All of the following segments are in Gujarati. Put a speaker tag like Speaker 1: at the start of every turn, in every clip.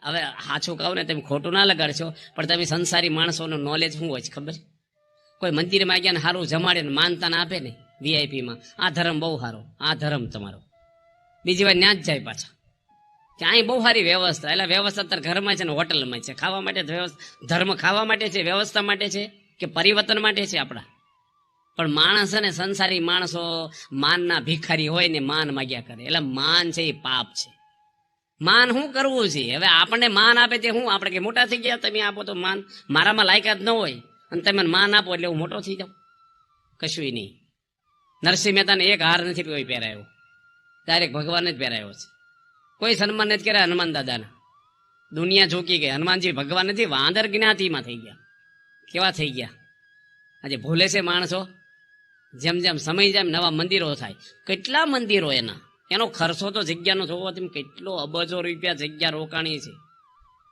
Speaker 1: હવે સાચું કહું ને, તમે ખોટું ના લગાડશો, પણ તમે સંસારી માણસોનું નોલેજ શું હોય છે ખબર? કોઈ મંદિરમાં ગયા ને સારું જમાડે ને માનતાને આપે ને વીઆઈપીમાં, આ ધર્મ બહુ સારો, આ ધર્મ તમારો. બીજી વાર ન્યા જ જાય પાછા કે અહીં બહુ સારી વ્યવસ્થા. એટલે વ્યવસ્થા અત્યારે ઘરમાં છે ને હોટલમાં છે. ખાવા માટે ધર્મ ખાવા માટે છે, વ્યવસ્થા માટે છે કે પરિવર્તન માટે છે આપણા? પણ માણસ છે ને, સંસારી માણસો માનના ભિખારી હોય ને માન માગ્યા કરે. એટલે માન છે એ પાપ છે. માન શું કરવું છે? હવે આપણને માન આપે તે હું આપણે કે મોટા થઈ ગયા, તમે આપો તો માન. મારામાં લાયકાત ન હોય અને તમે માન આપો એટલે હું મોટો થઈ જાઉં? કશું નહીં. નરસિંહ મહેતાને એક હાર નથી કોઈ પહેરાયો, ડાયરેક્ટ ભગવાન જ પહેરાયો છે. કોઈ સન્માન નથી કર્યા હનુમાન દાદાના. દુનિયા ઝૂકી ગઈ. હનુમાનજી ભગવાન નથી, વાંદર જ્ઞાતિમાં થઈ ગયા. કેવા થઈ ગયા? આજે ભૂલે છે માણસો. જેમ જેમ સમય જેમ નવા મંદિરો થાય. કેટલા મંદિરો એનો ખર્ચો તો જગ્યાનો જોવો તેમ કેટલો અબજો રૂપિયા જગ્યા રોકાણી છે.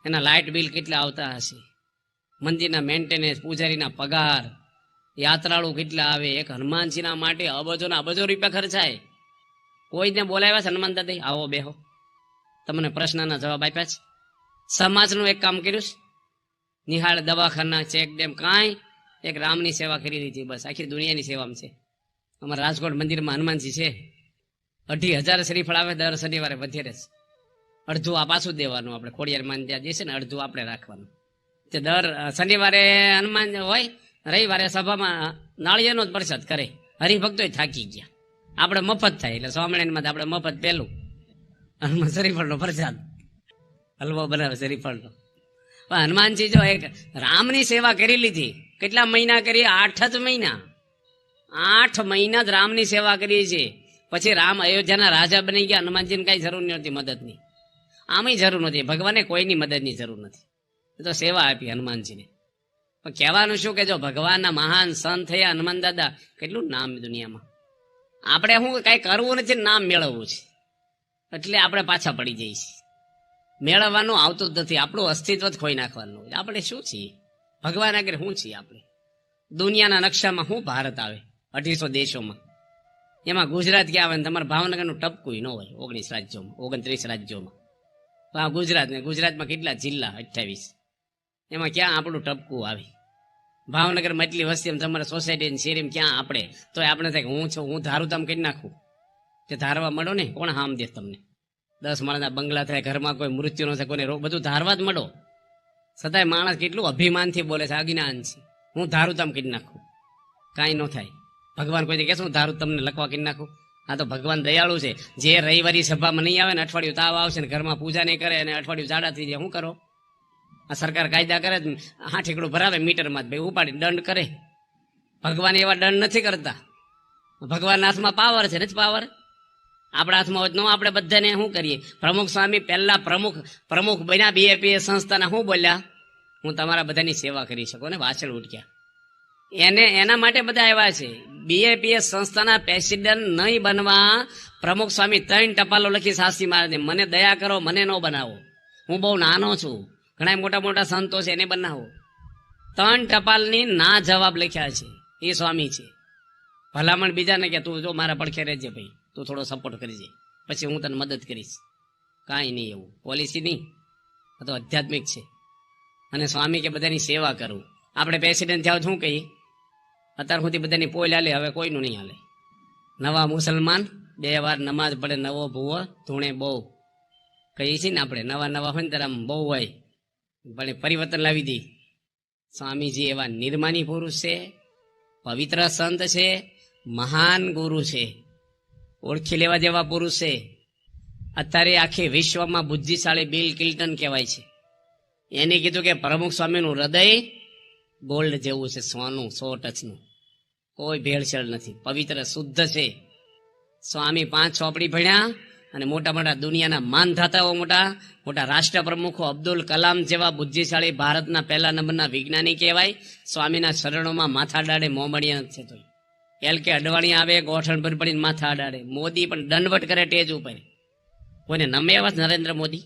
Speaker 1: એના લાઇટ બિલ કેટલા આવતા હશે, મંદિરના મેન્ટેનન્સ, પૂજારીના પગાર, યાત્રાળુ કેટલા આવે. એક હનુમાનજીના માટે અબજોના અબજો રૂપિયા ખર્ચાય. કોઈને બોલાવ્યા છે હનુમાન દાદા, આવો બેહો, તમને પ્રશ્નના જવાબ આપ્યા છે. સમાજનું એક કામ કર્યું છે, નિહાળ દવાખાના, ચેક ડેમ, કાંઈ એક રામની સેવા કરી દીધી. બસ આખી દુનિયાની સેવામાં છે. અમારા રાજકોટ મંદિરમાં હનુમાનજી છે, 2,500 શ્રીફળ આવે દર શનિવારે વધેરે છે. અડધું આ પાછું દેવાનું આપણે ખોડિયાર માન ત્યાં જે છે ને, અડધું આપણે રાખવાનું. તે દર શનિવારે હનુમાન હોય, રવિવારે સભામાં નાળિયેરનો જ પ્રસાદ કરે. હરિભક્તો થાકી ગયા, આપણે મફત થાય એટલે સ્વામિનારાયણમાં આપણે મફત પેલું હનુમાન શ્રીફળનો પ્રસાદ, હલવો બનાવે શ્રીફળનો. પણ હનુમાનજી જો એક રામની સેવા કરી લીધી. કેટલા મહિના કરી? 8 જ મહિના. 8 મહિના જ રામની સેવા કરી છે. પછી રામ અયોધ્યાના રાજા બની ગયા. હનુમાનજીને કઈ જરૂર નહોતી મદદની, આમય જરૂર નથી. ભગવાને કોઈની મદદની જરૂર નથી. એ તો સેવા આપી હનુમાનજીને. પણ કહેવાનું શું કે જો ભગવાનના મહાન સંત થયા હનુમાન દાદા, કેટલું નામ દુનિયામાં. આપણે શું કઈ કરવું નથી, નામ મેળવવું છે. એટલે આપણે પાછા પડી જઈએ છીએ. મેળવવાનું આવતું જ નથી. આપણું અસ્તિત્વ જ ખોઈ નાખવાનું. આપણે શું છીએ? ભગવાન આગળ શું છીએ આપણે? દુનિયાના નકશામાં શું ભારત આવે? 250 દેશોમાં. એમાં ગુજરાત ક્યાં આવે? તમારે ભાવનગરનું ટપકું ન હોય 19 રાજ્યોમાં, 29 રાજ્યોમાં. ગુજરાત ને ગુજરાતમાં કેટલા જિલ્લા? 28. એમાં ક્યાં આપણું ટપકું આવે? ભાવનગરમાં એટલી વસ્તી, તમારા સોસાયટી શેરીમાં ક્યાં આપણે? તો આપણે થાય હું છું, હું ધારું તમ કરી નાખું. તે ધારવા મળો ને, કોણ હામ દે તમને? 10 માળના બંગલા થાય, ઘરમાં કોઈ મૃત્યુ ન થાય, કોઈને રોગ, બધું ધારવા જ મળો. છતાંય માણસ કેટલું અભિમાનથી બોલે છે, અજ્ઞાન છે. હું ધારું તમ કરી નાખું, કાંઈ ન થાય. ભગવાન કોઈ કહેશું હું ધારું તમને લખવા કરી નાખું? આ તો ભગવાન દયાળુ છે. જે રવિવારી સભામાં નહીં આવે ને, અઠવાડિયું તાવ આવશે ને, ઘરમાં પૂજા નહીં કરે અને અઠવાડિયું ઝાડા થઈ જાય, શું કરો? આ સરકાર કાયદા કરે, હા ઠીકડું ભરાવે મીટરમાં, ભાઈ ઉપાડી દંડ કરે. ભગવાન એવા દંડ નથી કરતા. ભગવાનના હાથમાં પાવર છે, નથી પાવર? આપણા હાથમાં હોય ન? આપણે બધાને શું કરીએ? પ્રમુખ સ્વામી પહેલા પ્રમુખ બન્યા બીએપીએ સંસ્થાના, શું બોલ્યા? હું તમારા બધાની સેવા કરી શકું ને, વાછળ ઉઠ્યા. એના માટે બધા આવ્યા છે. બીએપીએસ સંસ્થાના પ્રેસિડેન્ટ નહીં બનવા પ્રમુખ સ્વામી 3 ટપાલો લખી સાસી મહારાજને, મને દયા કરો, મને ન બનાવો, હું બહુ નાનો છું. ઘણા મોટા મોટા સંતો છે, એને બનાવો. 3 ટપાલની ના જવાબ લખ્યા છે. એ સ્વામી છે. ભલામણ બીજાને કે તું જો મારા પડખે રહેજે ભાઈ, તું થોડો સપોર્ટ કરજે, પછી હું તને મદદ કરીશ. કાંઈ નહીં, એવું પોલિસી નહીં, આ તો આધ્યાત્મિક છે. અને સ્વામી કે બધાની સેવા કરું. આપણે પ્રેસિડેન્ટ જાવ શું કહીએ? અત્યાર સુધી બધાની પોલ હાલે, હવે કોઈનું નહીં હાલે. નવા મુસલમાન 2 વાર નમાજ પડે, નવો ભૂવો ધૂણે બહુ કહીએ છીએ ને આપણે. નવા હોય ને ત્યારે આમ બહુ હોય, પણ પરિવર્તન લાવી દી. સ્વામીજી એવા નિર્માની પુરુષ છે, પવિત્ર સંત છે, મહાન ગુરુ છે, ઓળખી લેવા જેવા પુરુષ છે. અત્યારે આખી વિશ્વમાં બુદ્ધિશાળી બિલ ક્લિન્ટન કહેવાય છે. એને કીધું કે પ્રમુખ સ્વામીનું હૃદય ગોલ્ડ જેવું છે, સોનું, 100 ટચનું, કોઈ ભેળસેળ નથી, પવિત્ર શુદ્ધ છે. સ્વામી 5 ચોપડી ભણ્યા અને મોટા મોટા દુનિયાના માનધાતાઓ, મોટા મોટા રાષ્ટ્ર પ્રમુખો, અબ્દુલ કલામ જેવા બુદ્ધિશાળી ભારતના પહેલા નંબરના વિજ્ઞાની કહેવાય. સ્વામીના શરણોમાં માથા અડાડે મોમડિયા છે. તો કે અડવાણી આવે, ગોઠણ પર પડીને માથા અડાડે. મોદી પણ દંડવટ કરે સ્ટેજ ઉપર. કોઈને નમે એવા નરેન્દ્ર મોદી?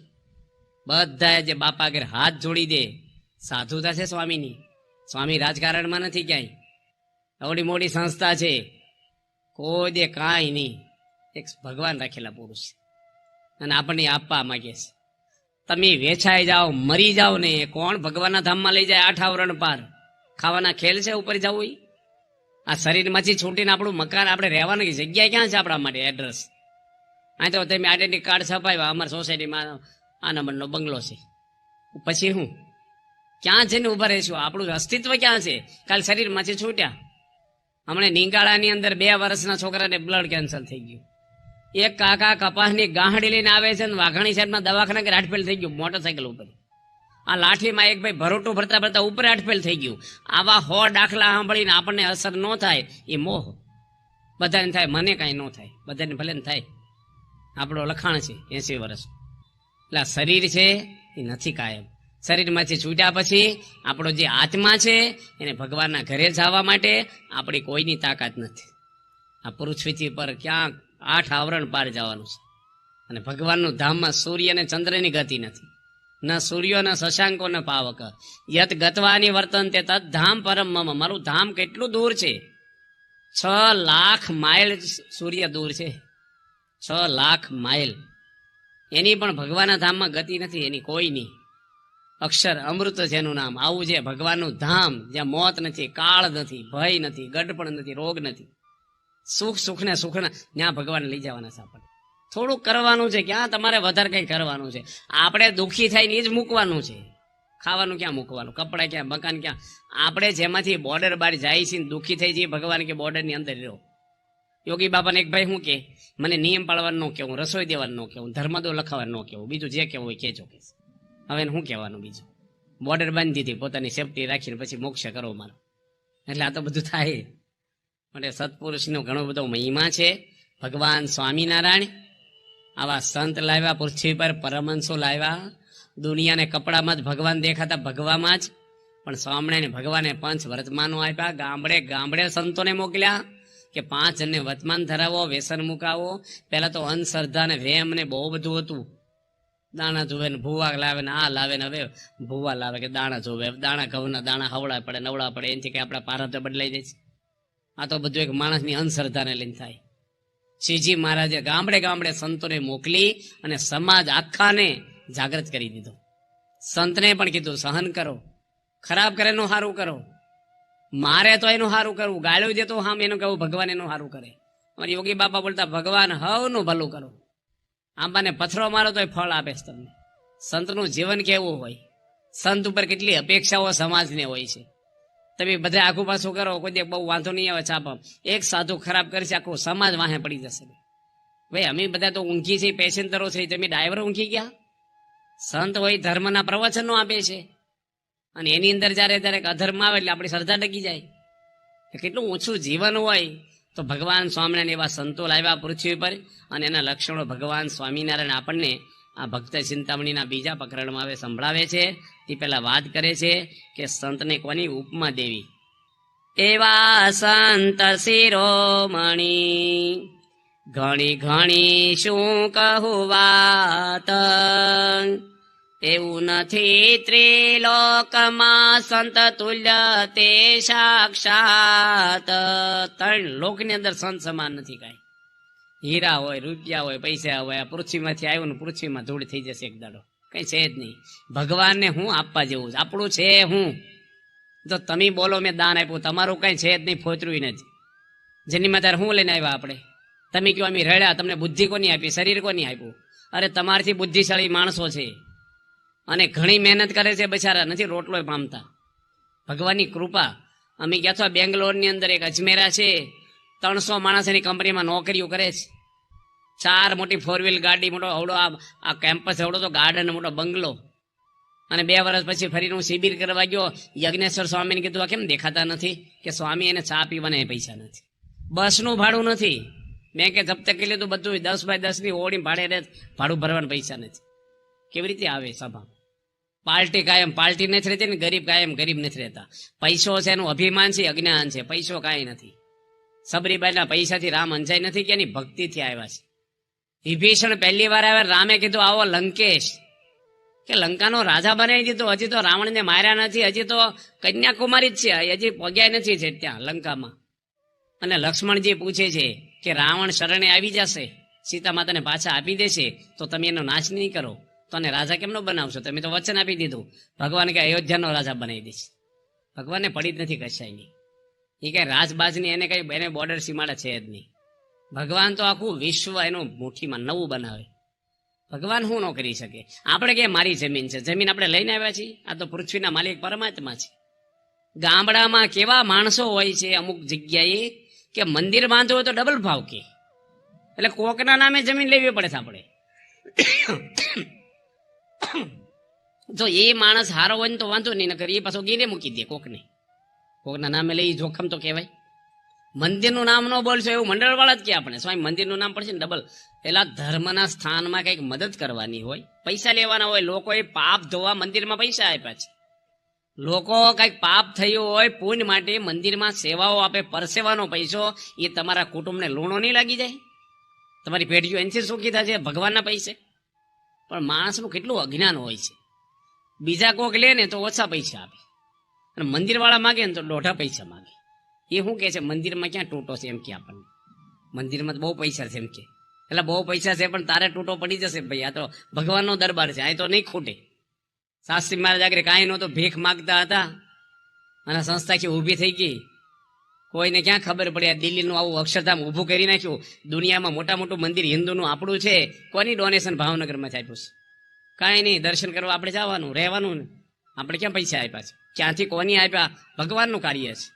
Speaker 1: બધા જે બાપા આગળ હાથ જોડી દે, સાધુતા છે સ્વામીની. સ્વામી રાજકારણમાં નથી ક્યાંય, અવડી મોટી સંસ્થા છે, કોઈ દે કાંઈ નહીં. એક ભગવાન રાખેલા પુરુષ છે અને આપણને આપવા માંગે છે. તમે વેચાઈ જાઓ, મરી જાઓ ને કોણ ભગવાનના ધામમાં લઈ જાય? 8 આવરણ પાર ખાવાના ખેલ છે ઉપર જવું? આ શરીરમાંથી છૂટીને આપણું મકાન, આપણે રહેવાની જગ્યા ક્યાં છે આપણા માટે? એડ્રેસ અહીં તો તમે આઈડેન્ટિટી કાર્ડ છપાવ્યા, અમારી સોસાયટીમાં આ નંબરનો બંગલો છે, પછી હું ક્યાં જઈને ઉભા રહીશું? આપણું અસ્તિત્વ ક્યાં છે? કાલ શરીરમાંથી છૂટ્યા. હમણાં નીંગાળાની અંદર 2 વર્ષના છોકરાને બ્લડ કેન્સર થઈ ગયું. એક કાકા કપાસની ગાંહડી લઈને આવે છે ને વાઘાણી સાહેબના દવાખાના કે હાટફેલ થઈ ગયું મોટરસાયકલ ઉપર. આ લાઠીમાં એક ભાઈ ભરોટું ભરતા ભરતા ઉપર હાટફેલ થઈ ગયું. આવા 100 દાખલા સાંભળીને આપણને અસર ન થાય એ મોહ. બધાને થાય, મને કાંઈ ન થાય, બધાને ભલે ને થાય. આપણો લખાણ છે 80 વર્ષ. એટલે આ શરીર છે એ નથી કાયમ. શરીરમાંથી છૂટ્યા પછી આપણો જે આત્મા છે એને ભગવાનના ઘરે જવા માટે આપણી કોઈની તાકાત નથી. આ પૃથ્વીથી પર ક્યાંક 8 આવરણ પાર જવાનું છે. અને ભગવાનનું ધામમાં સૂર્ય અને ચંદ્રની ગતિ નથી. ન સૂર્યો ન શશાંકો ન પાવક યત ગતવાની વર્તન તે તદ ધામ પરમ મમ. મારું ધામ કેટલું દૂર છે? 6 લાખ માઇલ સૂર્ય દૂર છે. 6 લાખ માઇલ. એની પણ ભગવાનના ધામમાં ગતિ નથી એની કોઈની. અક્ષર અમૃત જેનું નામ. આવું છે ભગવાનનું ધામ, જ્યાં મોત નથી, કાળ નથી, ભય નથી, ગડપણ નથી, રોગ નથી. સુખ ને સુખના ત્યાં ભગવાન લઈ જવાના છે આપણને. થોડુંક કરવાનું છે, ક્યાં તમારે વધારે કંઈ કરવાનું છે? આપણે દુઃખી થઈને એ જ મૂકવાનું છે. ખાવાનું ક્યાં મૂકવાનું, કપડાં ક્યાં, મકાન ક્યાં? આપણે જેમાંથી બોર્ડર બહાર જાય છે દુઃખી થઈ જઈએ, ભગવાન કે બોર્ડરની અંદર રહ્યો. યોગી બાપાને એક ભાઈ શું કે, મને નિયમ પાળવાનું ન કહેવું, રસોઈ દેવાનું ન કહેવું, ધર્મદો લખાવાનું ન કહેવું, બીજું જે કહેવું હોય કહેજો. કે હવે શું કહેવાનું બીજું? બોર્ડર બાંધી દીધી, પોતાની સેફટી રાખીને પછી મોક્ષ કરો મારો. એટલે આ તો બધું થાય. માટે સત્પુરુષનો ઘણો બધો મહિમા છે. ભગવાન સ્વામિનારાયણ આવા સંત લાવ્યા પૃથ્વી પર, પરમહંસો લાવ્યા. દુનિયાને કપડામાં જ ભગવાન દેખાતા, ભગવામાં જ. પણ સ્વામિનારાયણ ભગવાને 5 વર્તમાનો આપ્યા. ગામડે ગામડે સંતોને મોકલ્યા કે 5 જણને વર્તમાન ધરાવો, વ્યસન મુકાવો. પહેલા તો અંધશ્રદ્ધા ને વેમ ને બહુ બધું હતું. દાણા જોવે ને ભૂવા લાવે ને આ લાવે ને, હવે ભૂવા લાવે કે દાણા જોવે. દાણા ઘઉંના દાણા હવડા પડે, નવડા પડે, એનાથી કે આપણા પારત બદલાઈ જાય છે. આ તો બધું એક માણસની અંધશ્રદ્ધાને લઈને થાય. શ્રીજી મહારાજે ગામડે ગામડે સંતોને મોકલી અને સમાજ આખાને જાગૃત કરી દીધો. સંતને પણ કીધું સહન કરો, ખરાબ કરે એનું સારું કરો, મારે તો એનું સારું કરવું, ગાળ્યું દે તો હામ એનું કહેવું ભગવાન એનું સારું કરે. અમારી યોગી બાપા બોલતા ભગવાન હવનું ભલું કરો. આંબાને પથરો મારો તો ફળ આપે છે તમને. સંતનું જીવન કેવું હોય, સંત ઉપર કેટલી અપેક્ષાઓ સમાજને હોય છે. તમે બધા આખું પાછું કરો, કોઈ બહુ વાંધો નહીં આવે છાપા. એક સાધુ ખરાબ કરશે, આખું સમાજ વાહે પડી જશે. ભાઈ અમે બધા તો ઊંઘી છે, પેસેન્જરો છે, તમે ડ્રાઈવર ઊંઘી ગયા? સંત હોય ધર્મના પ્રવચનો આપે છે, અને એની અંદર જયારે અધર્મ આવે એટલે આપણી શ્રદ્ધા ડગી જાય. કેટલું ઓછું જીવન હોય. તો ભગવાન સ્વામિનારાયણ એવા સંતો લાવ્યા પૃથ્વી પર, અને એના લક્ષણો ભગવાન સ્વામિનારાયણ આપણને આ ભક્ત ચિંતામણીના બીજા પ્રકરણમાં હવે સંભળાવે છે. તે પહેલા વાત કરે છે કે સંતને કોની ઉપમા દેવી. એવા સંત શિરોમણી ઘણી ઘણી શું કહું વાત, એવું નથી ત્રિલોકમાં સંત તુલ્ય તે સાક્ષાત. 3 લોકની અંદર સંત સમાન નથી કાંઈ. હીરા હોય, રૂપિયા હોય, પૈસા હોય, આ પૃથ્વીમાંથી આવ્યું ને પૃથ્વીમાં ધૂળ થઈ જશે એક દાડો. કઈ છે જ નહીં. ભગવાનને હું આપવા જેવું છે? આપણું છે હું? જો તમે બોલો મેં દાન આપ્યું, તમારું કઈ છે જ નહીં, ફોતરું નથી. જેની ત્યારે હું લઈને આવ્યા આપણે? તમે કહો અમે રડ્યા, તમને બુદ્ધિ કોની આપી, શરીર કોની આપ્યું? અરે તમારથી બુદ્ધિશાળી માણસો છે અને ઘણી મહેનત કરે છે, બચારા નથી રોટલો પામતા. ભગવાનની કૃપા. અમે ગયા છો બેંગ્લોરની અંદર એક અજમેરા છે, 300 માણસ એની કંપનીમાં નોકરીઓ કરે છે. 4 મોટી 4 વ્હીલ ગાડી, મોટો અવડો આ કેમ્પસ, અવડો તો ગાર્ડન, મોટો બંગલો. અને 2 વર્ષ પછી ફરીને હું શિબિર કરવા ગયો. યજ્ઞેશ્વર સ્વામીને કીધું આ કેમ દેખાતા નથી? કે સ્વામી એને ચા પીવાના પૈસા નથી, બસનું ભાડું નથી. મેં કે જપ્ત કરી લીધું બધું, 10 બાય 10 ની ઓળી ભાડે ભાડું ભરવાના પૈસા નથી. કેવી રીતે આવે સભા? પાર્ટી કાયમ પાર્ટી નથી રહેતી ને ગરીબ કાયમ ગરીબ નથી રહેતા. પૈસો છે એનું અભિમાન છે, અજ્ઞાન છે. પૈસો કાંઈ નથી. સબરીબાઈના પૈસાથી રામ અંજાય નથી કે એની ભક્તિથી આવ્યા છે. વિભીષણ પહેલી વાર આવ્યા, રામે કીધું આવો લંકેશ, કે લંકાનો રાજા બનાવી દીધો. હજી તો રાવણને માર્યા નથી, હજી તો કન્યાકુમારી જ છે, હજી પગ્યા નથી છે ત્યાં લંકામાં. અને લક્ષ્મણજી પૂછે છે કે રાવણ શરણે આવી જશે, સીતા માતાને પાછા આપી દેશે, તો તમે એનો નાશ નહીં કરો. તને રાજા કેમ ન બનાવશો? તમે તો વચન આપી દીધું ભગવાન કે અયોધ્યાનો રાજા બનાવી દઈશ. ભગવાનને પડી જ નથી કશાયની. એ કઈ રાજબાજની એને કઈ એને બોર્ડર સીમાડા છે જ નહીં. ભગવાન તો આખું વિશ્વ એનું મુઠ્ઠીમાં નવું બનાવે. ભગવાન શું ન કરી શકે? આપણે કે મારી જમીન છે, જમીન આપણે લઈને આવ્યા છીએ? આ તો પૃથ્વીના માલિક પરમાત્મા છે. ગામડામાં કેવા માણસો હોય છે અમુક જગ્યાએ કે મંદિર બાંધવું હોય તો ડબલ ભાવ કે, એટલે કોકના નામે જમીન લેવી પડે છે આપણે. જો એ માણસ હારો હોય ને તો વાંધો નહીં, નકર એ પાછો ગીરે મૂકી દે કોકને. કોકના નામે લઈ જોખમ તો કહેવાય. મંદિરનું નામ ન બોલશો એવું મંડળવાળા જ કે આપણે સ્વામી મંદિરનું નામ પડશે ને ડબલ. પેલા ધર્મના સ્થાનમાં કંઈક મદદ કરવાની હોય, પૈસા લેવાના હોય. લોકોએ પાપ ધોવા મંદિરમાં પૈસા આપ્યા છે. લોકો કંઈક પાપ થયું હોય પુણ્ય માટે મંદિરમાં સેવાઓ આપે, પરસેવાનો પૈસો એ તમારા કુટુંબને લૂણો નહીં લાગી જાય? તમારી પેઢીઓ એનથી સુખી થશે ભગવાનના પૈસે? પણ માણસનું કેટલું અજ્ઞાન હોય છે. બીજા કોક લે ને તો ઓછા પૈસા આપે, અને મંદિરવાળા માગે ને તો દોઢા પૈસા માગે. એ શું કે છે મંદિરમાં ક્યાં તૂટો છે એમ કે આપણને? મંદિરમાં તો બહુ પૈસા છે એમ કે. એટલે બહુ પૈસા છે પણ તારે તૂટો પડી જશે ભાઈ, આ તો ભગવાનનો દરબાર છે, આ તો નહીં ખૂટે. શાસ્ત્રી મહારાજ આગળ કાંઈ નહોતો, ભીખ માગતા હતા અને સંસ્થા ઊભી થઈ ગઈ. કોઈને ક્યાં ખબર પડી આ દિલ્હીનું આવું અક્ષરધામ ઊભું કરી નાખ્યું. દુનિયામાં મોટા મોટું મંદિર હિન્દુનું આપણું છે, કોની ડોનેશન ભાવનગરમાંથી આપ્યું છે? કાંઈ નહીં, દર્શન કરવા આપણે જવાનું રહેવાનું ને. આપણે ક્યાં પૈસા આપ્યા છે? ક્યાંથી કોની આપ્યા? ભગવાનનું કાર્ય છે.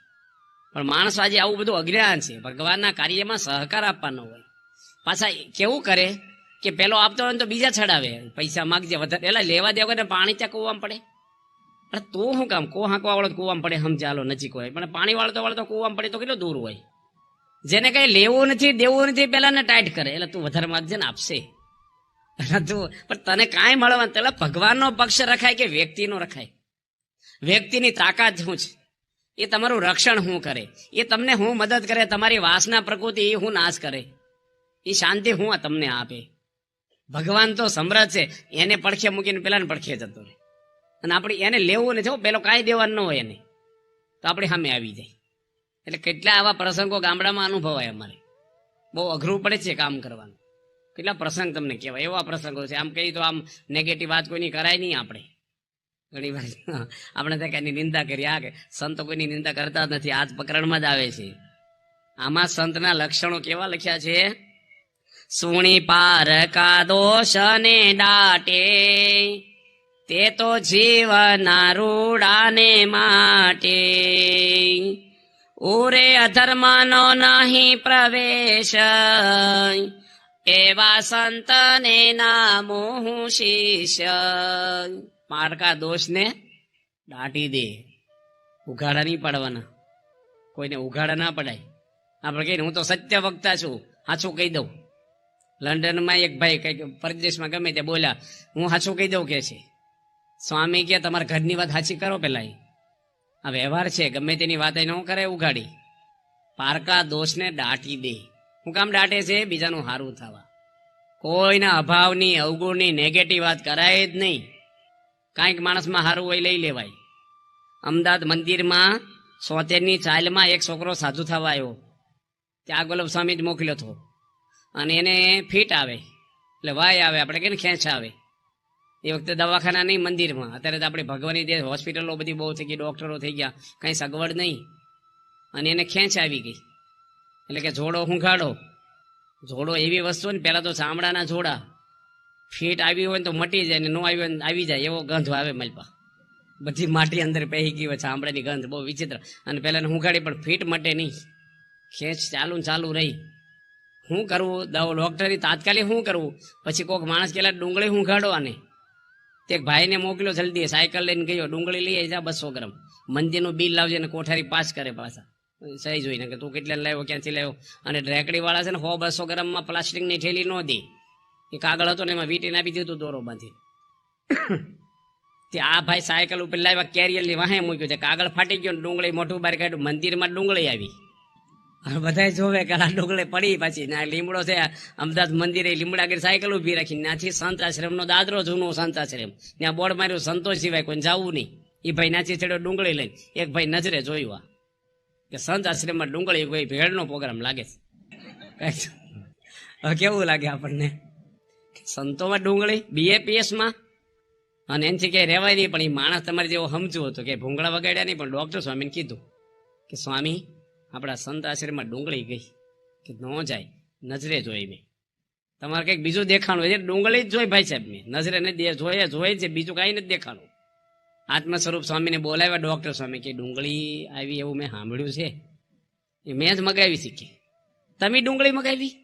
Speaker 1: પણ માણસ આજે આવું બધું અજ્ઞાન છે. ભગવાનના કાર્યમાં સહકાર આપવાનો હોય. પાછા કેવું કરે કે પેલો આપતો હોય ને તો બીજા છડાવે, પૈસા માગજે વધારે. એટલે લેવા દેવા ને પાણી ત્યાં કૂવામાં પડે. અરે તું શું કામ? કો હાંકવા વાળો કૂવામાં પડે, સમજાલો નજીક હોય, પણ પાણી વાળો તો કૂવામાં પડે તો કેટલો દૂર હોય. જેને કઈ લેવું નથી દેવું નથી પેલા ને ટાઈટ કરે, એટલે તું વધારે માગજે ને આપશે. તું પણ તને કાંઈ મળવાનું? એટલે ભગવાનનો પક્ષ રખાય કે વ્યક્તિનો રખાય? વ્યક્તિની તાકાત શું છે? એ તમારું રક્ષણ શું કરે? એ તમને હું મદદ કરે? તમારી વાસના પ્રકૃતિ એ હું નાશ કરે? એ શાંતિ હું તમને આપે? ભગવાન તો સમૃદ્ધ છે, એને પડખે મૂકીને પેલા ને પડખે જતો રહે. અને આપણે એને લેવું નથી, પેલો કાંઈ દેવાનું ન હોય એને, તો આપણે સામે આવી જાય. એટલે કેટલા આવા પ્રસંગો ગામડામાં અનુભવાય અમારે. બહુ અઘરું પડે છે કામ કરવાનું. કેટલા પ્રસંગ તમને કહેવાય, એવા પ્રસંગો છે. આમ કહી તો આમ નેગેટિવ વાત કોઈની કરાય નહીં. આપણે ઘણી વાર આપણે ત્યાં કઈની નિંદા કરી, આ કે સંતો કોઈની નિંદા કરતા જ નથી, આજ પ્રકરણમાં જ આવે છે. આમાં સંતના લક્ષણો કેવા લખ્યા છે? સુણી પારકા દોષ ને દાટે, તે તો જીવના રૂડાને માટે. ઉરે અધર્મનો નહીં પ્રવેશ, એવા સંતને નામો હું શિષ્ય. પારકા દોષને દાટી દે, ઉઘાડા નહીં પાડવાના. કોઈને ઉઘાડા ના પડાય. આપણે કહીને હું તો સત્ય વક્તા છું, સાચું કહી દઉં. લંડનમાં એક ભાઈ કઈક પરદેશમાં ગમે તે બોલ્યા, હું સાચું કહી દઉં કે છે. સ્વામી કે તમારા ઘરની વાત સાચી કરો પેલા. આ વ્યવહાર છે, ગમે તેની વાત ન કરે ઉઘાડી. પારકા દોષને દાટી દે. હું કામ દાટે છે? બીજાનું સારું થવા. કોઈના અભાવની અવગુણની નેગેટિવ વાત કરાય જ નહીં. કાંઈક માણસમાં સારું હોય લઈ લેવાય. અમદાવાદ મંદિરમાં 70ની ચાલમાં એક છોકરો સાધુ થવા આવ્યો. ત્યાં ગોલબ સ્વામી જ મોકલ્યો હતો. અને એને ફીટ આવે એટલે વાય આવે, આપણે કે ખેંચ આવે. એ વખતે દવાખાના નહીં મંદિરમાં. અત્યારે તો આપણે ભગવાનની દે હોસ્પિટલો બધી બહુ થઈ ગઈ, ડોક્ટરો થઈ ગયા, કંઈ સગવડ નહીં. અને એને ખેંચ આવી ગઈ. એટલે કે જોડો હુંઘાડો. જોડો એવી વસ્તુ ને, પહેલાં તો ચામડાના જોડા. ફીટ આવી હોય ને તો મટી જાય, ને ન આવી હોય આવી જાય, એવો ગંધ આવે મલપા. બધી માટી અંદર પહેરી ગઈ હોય, ચામડાની ગંધ બહુ વિચિત્ર. અને પહેલાં હુંઘાડી પણ ફીટ મટે નહીં, ખેંચ ચાલુ રહી. શું કરવું? ડોક્ટરી તાત્કાલિક શું કરવું? પછી કોઈક માણસ કેલા ડુંગળી હુંઘાડો. આને તે ભાઈને મોકલ્યો જલ્દી, સાયકલ લઈને ગયો, ડુંગળી લઈ જા 200 ગ્રામ. મંદિરનું બિલ લાવજે ને કોઠારી પાસ કરે પાછા સહી જોઈને કે તું કેટલા લાવ્યો, ક્યાંથી લાવ્યો. અને રેકડી વાળા છે ને 100-200 ગ્રામમાં પ્લાસ્ટિકની થેલી ન દે. એ કાગળ હતો ને એમાં વીટીને આપી દીધું દોરો બાંધી. તે આ ભાઈ સાયકલ ઉપર લાવ્યા, કેરિયરની વાહે મૂક્યું છે, કાગળ ફાટી ગયો, ડુંગળી મોઢું બહાર કાઢ્યું, મંદિરમાં ડુંગળી આવી. બધા જોવે કે આ ડુંગળી પડી. પાછી ના લીમડો છે, અમદાવાદ મંદિરે લીમડાગીર સાયકલ ઉભી રાખી. ત્યાંથી સંત આશ્રમનો દાદરો, જૂનો સંત આશ્રમ, ત્યાં બોર્ડ માર્યું સંતોષ સિવાય કોઈ જવું નહીં. એ ભાઈ નાચી ચડ્યો ડુંગળી લઈને. એક ભાઈ નજરે જોયું કે સંત આશ્રમમાં ડુંગળી, કોઈ ભેળનો પ્રોગ્રામ લાગે છે. હવે કેવું લાગે આપણને? સંતોમાં ડુંગળી BAPS-માં, અને એનાથી ક્યાંય રહેવાય નહીં. પણ એ માણસ તમારે જેવો સમજવું હતું કે ભૂંગળા વગાડ્યા નહીં, પણ ડૉક્ટર સ્વામીને કીધું કે સ્વામી આપણા સંત આશ્રમમાં ડુંગળી ગઈ, કે ન જાય, નજરે જોઈ મેં. તમારે કંઈક બીજું દેખાણું છે, ડુંગળી જ જોઈ ભાઈ સાહેબ, મેં નજરે નથી જોઈ છે, બીજું કાંઈ નથી દેખાણું. આત્મ સ્વરૂપ સ્વામીને બોલાવ્યા ડૉક્ટર સ્વામી, કે ડુંગળી આવી એવું મેં સાંભળ્યું છે, એ મેં જ મગાવી શીખી. તમે ડુંગળી મગાવી?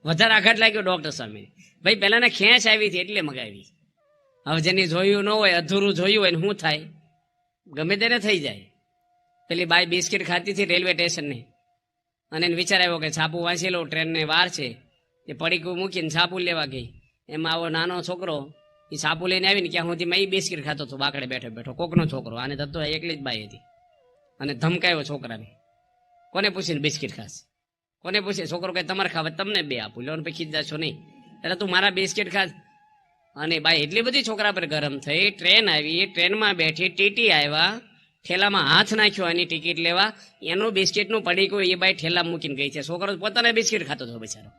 Speaker 1: વધારે આઘાત લાગ્યો ડૉક્ટર સ્વામીને. ભાઈ પહેલાંને ખેંચ આવી હતી એટલે મગાવી. હવે જેની જોયું ન હોય, અધૂરું જોયું હોય ને શું થાય, ગમે તેને થઈ જાય. પેલી બાઈ બિસ્કિટ ખાતી હતી રેલવે સ્ટેશનને, અને એને વિચાર આવ્યો કે છાપું વાંચી લો, ટ્રેનને વાર છે. એ પડીકું મૂકીને છાપું લેવા ગઈ. એમાં આવો નાનો છોકરો એ છાપું લઈને આવીને ક્યાં સુધીમાં એ બિસ્કિટ ખાતો હતો, બાકડે બેઠો બેઠો. કોકનો છોકરો, આને થતો એકલી જ બાઈ હતી, અને ધમકાયો છોકરાને. કોને પૂછીને બિસ્કિટ ખાશે? કોને પૂછે? છોકરો કે તમારે ખાવા, તમને બે આપું, લો પછી ખીજાશો નહીં, એટલે તું મારા બિસ્કિટ ખાસ. અને બાઈ એટલી બધી છોકરા પર ગરમ થઈ. ટ્રેન આવી, ટ્રેનમાં બેઠી, ટીટી આવ્યા, ઠેલામાં હાથ નાખ્યો એની ટિકિટ લેવા, એનું બિસ્કિટનું પડીકું એ બાઈ ઠેલા મૂકીને ગઈ છે. છોકરો પોતાને બિસ્કિટ ખાતો હતો બિચારો.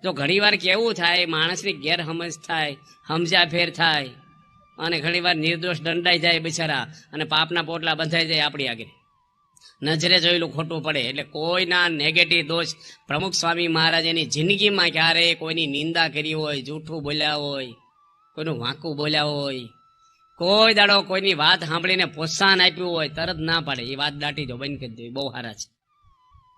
Speaker 1: જો ઘણી વાર કેવું થાય, માણસની ગેરસમજ થાય, સમજા ફેર થાય, અને ઘણી વાર નિર્દોષ દંડાઈ જાય બિચારા, અને પાપના પોટલા બંધાઈ જાય આપણી આગળ. નજરે જોયેલું ખોટું પડે. એટલે કોઈના નેગેટિવ દોષ પ્રમુખ સ્વામી મહારાજ એની જિંદગીમાં ક્યારેય કોઈની નિંદા કરી હોય, જૂઠું બોલ્યા હોય, કોઈનું વાંકું બોલ્યા હોય, કોઈ દાડો કોઈની વાત સાંભળીને પ્રોત્સાહન આપ્યું હોય, તરત ના પાડે, એ વાત દાટી દો, બંધ કરી દો, બહુ સારા છે.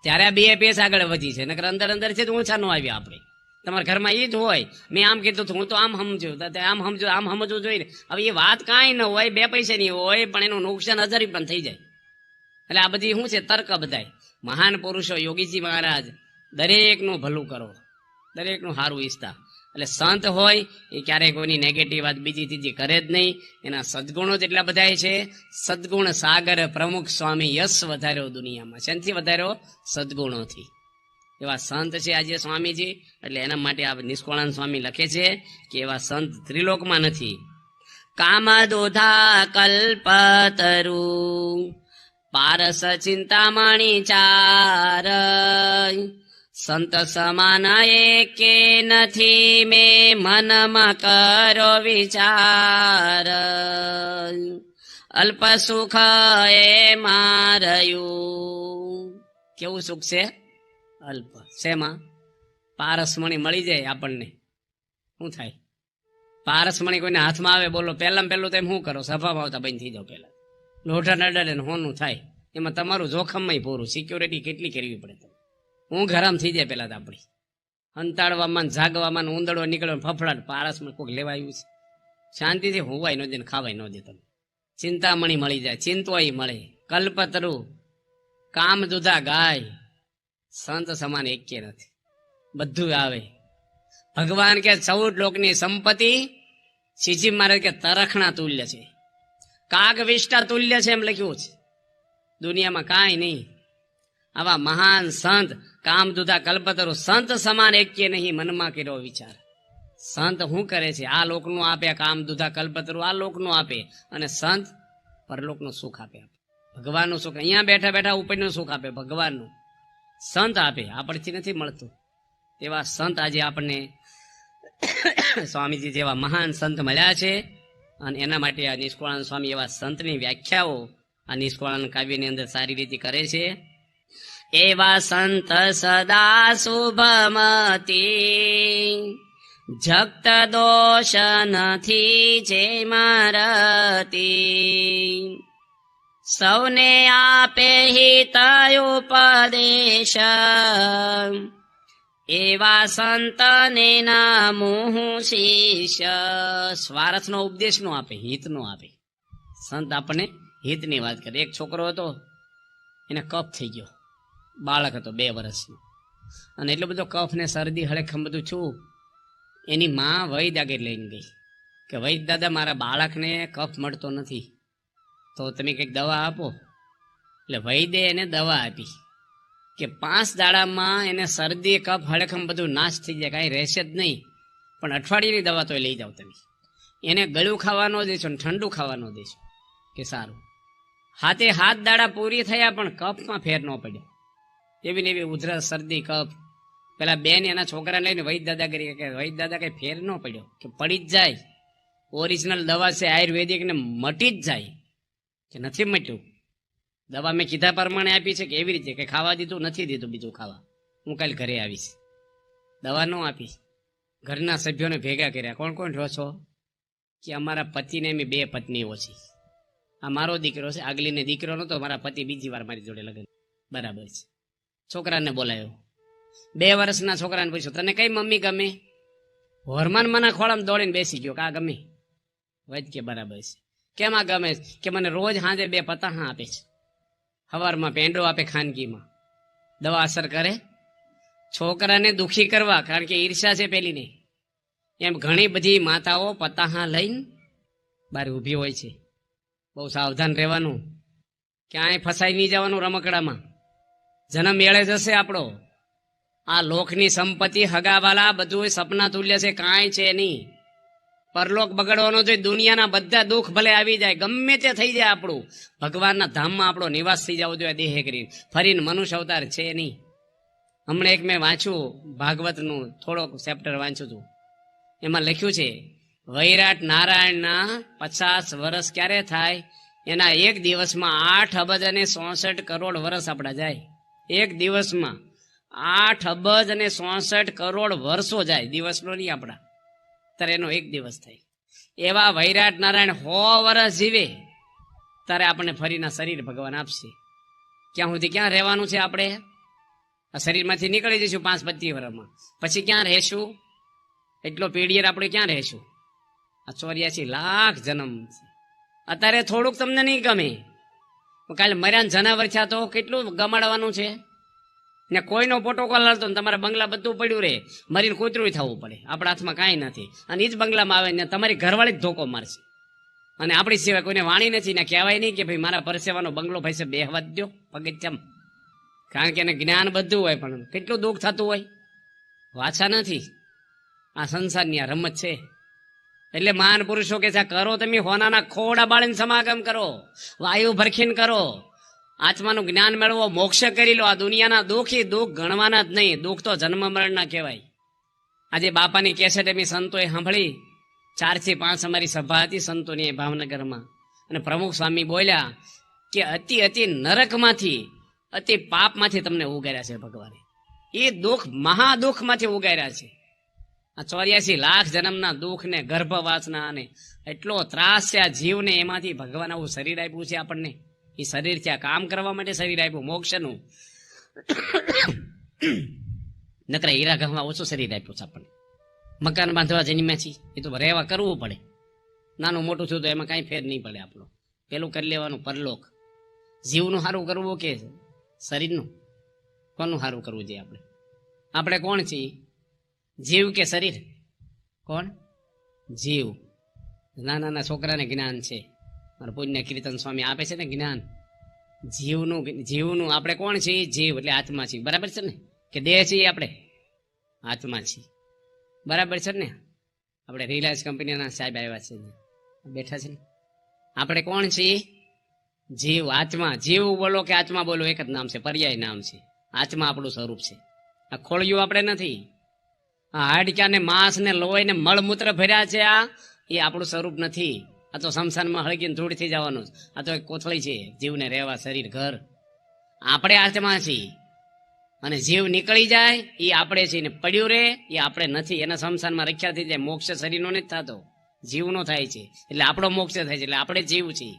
Speaker 1: ત્યારે આ BAPS આગળ વધી છે, નકર અંદર અંદર છે તો ઓછા ન આવ્યા આપણે. તમારા ઘરમાં એ જ હોય, મેં આમ કીધું હું તો આમ સમજ્યું, આમ સમજો, આમ સમજવું જોઈએ. હવે એ વાત કાંઈ ન હોય, 2 પૈસાની હોય, પણ એનું નુકસાન હજારી પણ થઈ જાય. એટલે આ બધી શું છે? તર્ક બધાય. મહાન પુરુષો, યોગીજી મહારાજ, દરેકનું ભલું કરો, દરેકનું સારું ઈચ્છતા. એટલે સંત હોય એ ક્યારેય કોઈની નેગેટિવ વાત બીજી ત્રીજી કરે જ નહીં. એના સદગુણો જ એટલા બધા છે. સદગુણ સાગર પ્રમુખ સ્વામી યશ વધાર્યો દુનિયામાં. શેનથી વધાર્યો? સદગુણોથી. એવા સંત છે આજે સ્વામીજી. એટલે એના માટે આ નિષ્કળાનંદ સ્વામી લખે છે કે એવા સંત ત્રિલોકમાં નથી. કામદોધા કલ્પતરુ પારસ ચિંતામણી ચાર, સંત સમાન એકે નથી, મેં મનમાં કરો વિચાર. અલ્પ સુખ એ માર્યું. કેવું સુખ છે? અલ્પ. શેમાં? પારસમણી મળી જાય આપણને, શું થાય? પારસમણી કોઈને હાથમાં આવે, બોલો પહેલાં પહેલું તો એમ શું કરો? સભામાં આવતા બંધ થઈ જાવ. પહેલાં લોઢા નડે ને હોનું થાય, એમાં તમારું જોખમમાં પૂરું. સિક્યોરિટી કેટલી કરવી પડે? ઊંઘ હરામ થઈ જાય પહેલાં તો આપણી. અંતાડવામાં, જાગવામાં, ઉંદડો નીકળવા, ફફડાટ. પારસમાં કોઈક લેવા આવ્યું છે, શાંતિથી હોવાય ન દે ને ખાવાય ન દે. તમે ચિંતામણી મળી જાય, ચિંતવાય મળે. કલ્પતરુ, કામ દુધા ગાય, સંત સમાન એકે નથી. બધું આવે. ભગવાન કે 14 લોકની સંપત્તિ, શ્રીજી મહારાજ કે તરખણા તુલ્ય છે, કાગ વિષ્ટા તુલ્ય છે, એમ લખ્યું છે. દુનિયામાં કાંઈ નહીં. આવા મહાન સંત, કામ દુધા કલ્પતરુ, સંત સમાન એકે નહીં, મનમાં કર્યો વિચાર. સંત શું કરે છે? આ લોકનું આપે, કામ દુધા કલ્પતરુ આ લોકનું આપે, અને સંત પરલોકનું સુખ આપે. ભગવાનનું સુખ અહીંયા બેઠા બેઠા ઉપરનું સુખ આપે, ભગવાનનું. સંત આપે, આપણથી નથી મળતું. એવા સંત આજે આપણને સ્વામીજી જેવા મહાન સંત મળ્યા છે. અને એના માટે આ નિષ્કળાનંદ સ્વામી એવા સંતની વ્યાખ્યાઓ આ નિષ્કળાનંદ કાવ્યની અંદર સારી રીતે કરે છે. એવા સંત સદા શુભમતી, જગત દોષ નથી જે મારતી, સૌને આપે હિત ઉપદેશ, એવા સંતને નામું શિષ્ય. સ્વાર્થનો ઉપદેશ નો આપે, હિતનો આપે. સંત આપણને હિતની વાત કરે. એક છોકરો હતો, એને કફ થઈ ગયો, બાળક હતો 2 વર્ષનો, અને એટલો બધો કફ ને શરદી હળેખમ બધું છું. એની માં વૈદ આગળ લઈને ગઈ કે વૈદ દાદા, મારા બાળકને કફ મળતો નથી, તો તમે કંઈક દવા આપો. એટલે વૈદે એને દવા આપી કે 5 દાડામાં એને શરદી કફ હળેખમ બધું નાશ થઈ જાય, કાંઈ રહેશે જ નહીં, પણ અઠવાડિયાની દવા તો લઈ જાઓ તમે. એને ગળું ખાવાનો દેશો ને ઠંડુ ખાવાનો દેશો. કે સારું. 7 દાડા પૂરી થયા, પણ કફમાં ફેર ન પડ્યો. એવી ને એવી ઉધરસ, શરદી, કફ પેલા બેન એના છોકરાને લઈને વૈદ દાદા કરી કે વૈદ દાદા કઈ ફેર ન પડ્યો કે પડી જ જાય, ઓરિજિનલ દવા છે આયુર્વેદિક ને મટી જ જાય કે નથી મટ્યું. દવા મેં કીધા પ્રમાણે આપી છે કે એવી રીતે કે ખાવા દીધું નથી દીધું બીજું ખાવા, હું કાલે ઘરે આવીશ. દવા ન આપી, ઘરના સભ્યોને ભેગા કર્યા. કોણ કોણ રહો છો? કે અમારા પતિને એમ 2 પત્નીઓ છે. આ મારો દીકરો છે, આગલીને દીકરો નતો, મારા પતિ બીજી વાર મારી જોડે લગ્ન. બરાબર છે. છોકરાને બોલાયો, 2 વર્ષના છોકરાને પૂછ્યું તને કઈ મમ્મી ગમે? હોર્માન મના ખોળામાં દોડીને બેસી ગયો કે આ ગમે. વૈદ કે બરાબર છે. કેમ આ ગમે? કે મને રોજ સાંજે 2 પતાહા આપે છે, સવારમાં પેંડો આપે ખાનગીમાં. દવા અસર કરે? છોકરાને દુખી કરવા, કારણ કે ઈર્ષા છે પેલી ને. એમ ઘણી બધી માતાઓ પતાહા લઈને બાર ઊભી હોય છે. બહુ સાવધાન રહેવાનું, ક્યાંય ફસાઈ નહીં જવાનું રમકડામાં. જન્મ મેળે જશે આપણો. આ લોકની સંપત્તિ હગાવાલા બધું સપના તુલ્ય છે, કાંઈ છે નહીં. પરલોક બગડવાનો જોઈએ. દુનિયાના બધા દુઃખ ભલે આવી જાય, ગમે તે થઈ જાય, આપણું ભગવાનના ધામમાં આપણો નિવાસ થઈ જવો જોઈએ દેહ કરીને. ફરીને મનુષ્ય અવતાર છે નહીં. હમણાં એક મેં વાંચ્યું ભાગવતનું થોડોક ચેપ્ટર વાંચ્યું હતું. એમાં લખ્યું છે વૈરાટ નારાયણના 50 વર્ષ ક્યારે થાય? એના એક દિવસમાં 8 અબજ અને 64 કરોડ વર્ષ આપણા જાય. એક દિવસમાં 8 અબજ અને 64 કરોડ વર્ષો જાય, દિવસનો નહીં આપણા. ત્યારે એનો એક દિવસ થાય. એવા વૈરાટ નારાયણ 100 વર્ષ જીવે ત્યારે આપણને ફરીના શરીર ભગવાન આપશે. ક્યાં સુધી ક્યાં રહેવાનું છે આપણે? આ શરીરમાંથી નીકળી જઈશું 5-25 વર્ષમાં, પછી ક્યાં રહેશું? એટલો પીડિયર આપણે ક્યાં રહેશું? આ 84 લાખ જન્મ છે. અત્યારે થોડુંક તમને નહીં ગમે, કાલે મર્યાન જનાવર થયા તો કેટલું ગમાડવાનું છે ને. કોઈનો પ્રોટોકોલ હાલતો ને તમારા બંગલા બધું પડ્યું રહે, મરીને કૂતરું થવું પડે. આપણા હાથમાં કાંઈ નથી. અને એ જ બંગલામાં આવે ને તમારી ઘરવાળી જ ધોકો મારશે. અને આપણી સિવાય કોઈને વાણી નથી ને કહેવાય નહીં કે ભાઈ મારા પરસેવાનો બંગલો ભાઈ છે બેહવા જ દો પગથિયામ. કારણ કે એને જ્ઞાન બધું હોય પણ કેટલું દુઃખ થતું હોય. વાછા નથી. આ સંસારની આ રમત છે. એટલે મહાન પુરુષો કે છે કરો તમે હોનાના ખોડા બાળીને સમાગમ કરો, વાયુ ભરખીને કરો, આત્માનું જ્ઞાન મેળવો, મોક્ષ કરી લો. આ દુનિયાના દુઃખ દુઃખ ગણવાના જ નહીં. દુઃખ તો જન્મ મરણના કહેવાય. આજે બાપાની કેસેટ એમ સંતોએ સાંભળી. 4 થી 5 અમારી સભા હતી સંતોની ભાવનગરમાં, અને પ્રમુખ સ્વામી બોલ્યા કે અતિ અતિ નરકમાંથી, અતિ પાપમાંથી તમને ઉગાર્યા છે ભગવાને. એ દુઃખ મહાદુઃખમાંથી ઉગાર્યા છે. આ 84 લાખ જન્મના દુઃખ ને ગર્ભવાસના અને એટલો ત્રાસ છે આ જીવને. એમાંથી ભગવાન આવું શરીર આપ્યું છે આપણને. એ શરીર છે આ કામ કરવા માટે શરીર આપ્યું મોક્ષનું. નકરા હીરા ગહમાં ઓછું શરીર આપ્યું છે આપણને. મકાન બાંધવા જન્મ્યા છીએ, એ તો રહેવા કરવું પડે. નાનું મોટું થયું તો એમાં કાંઈ ફેર નહીં પડે આપણો. પેલું કરી લેવાનું પરલોક. જીવનું સારું કરવું કે શરીરનું? કોનું સારું કરવું જોઈએ આપણે? આપણે કોણ છીએ? જીવ કે શરીર? કોણ? જીવ. નાના છોકરાને જ્ઞાન છે. મારા પુણ્ય કીર્તન સ્વામી આપે છે ને જ્ઞાન. જીવનું આપણે કોણ છીએ? જીવ એટલે આત્મા છીએ. બરાબર છે ને? કે દેહ છીએ આપણે? આત્મા છીએ. બરાબર છે ને? આપણે રિલાયન્સ કંપનીના સાહેબ આવ્યા છે, બેઠા છે ને. આપણે કોણ છીએ? જીવ, આત્મા. જીવ બોલો કે આત્મા બોલો એક જ નામ છે, પર્યાય નામ છે. આત્મા આપણું સ્વરૂપ છે. આ ખોળિયું આપણે નથી. આ હાડક્યા ને માંસ ને લોહી ને મળમૂત્ર ભર્યા છે, આ એ આપણું સ્વરૂપ નથી. આ તો શમશાનમાં હળગીને ધૂળ થઈ જવાનું. આ તો એક કોથળી છે, જીવને રહેવા શરીર ઘર. આપણે આત્મા છીએ. અને જીવ નીકળી જાય એ આપણે છીએ, ને પડ્યું રે એ આપણે નથી. એના શમશાનમાં રખ્યા થઈ જાય. મોક્ષ શરીરનો નથી થતો, જીવનો થાય છે. એટલે આપણો મોક્ષ થાય છે. એટલે આપણે જીવ છીએ.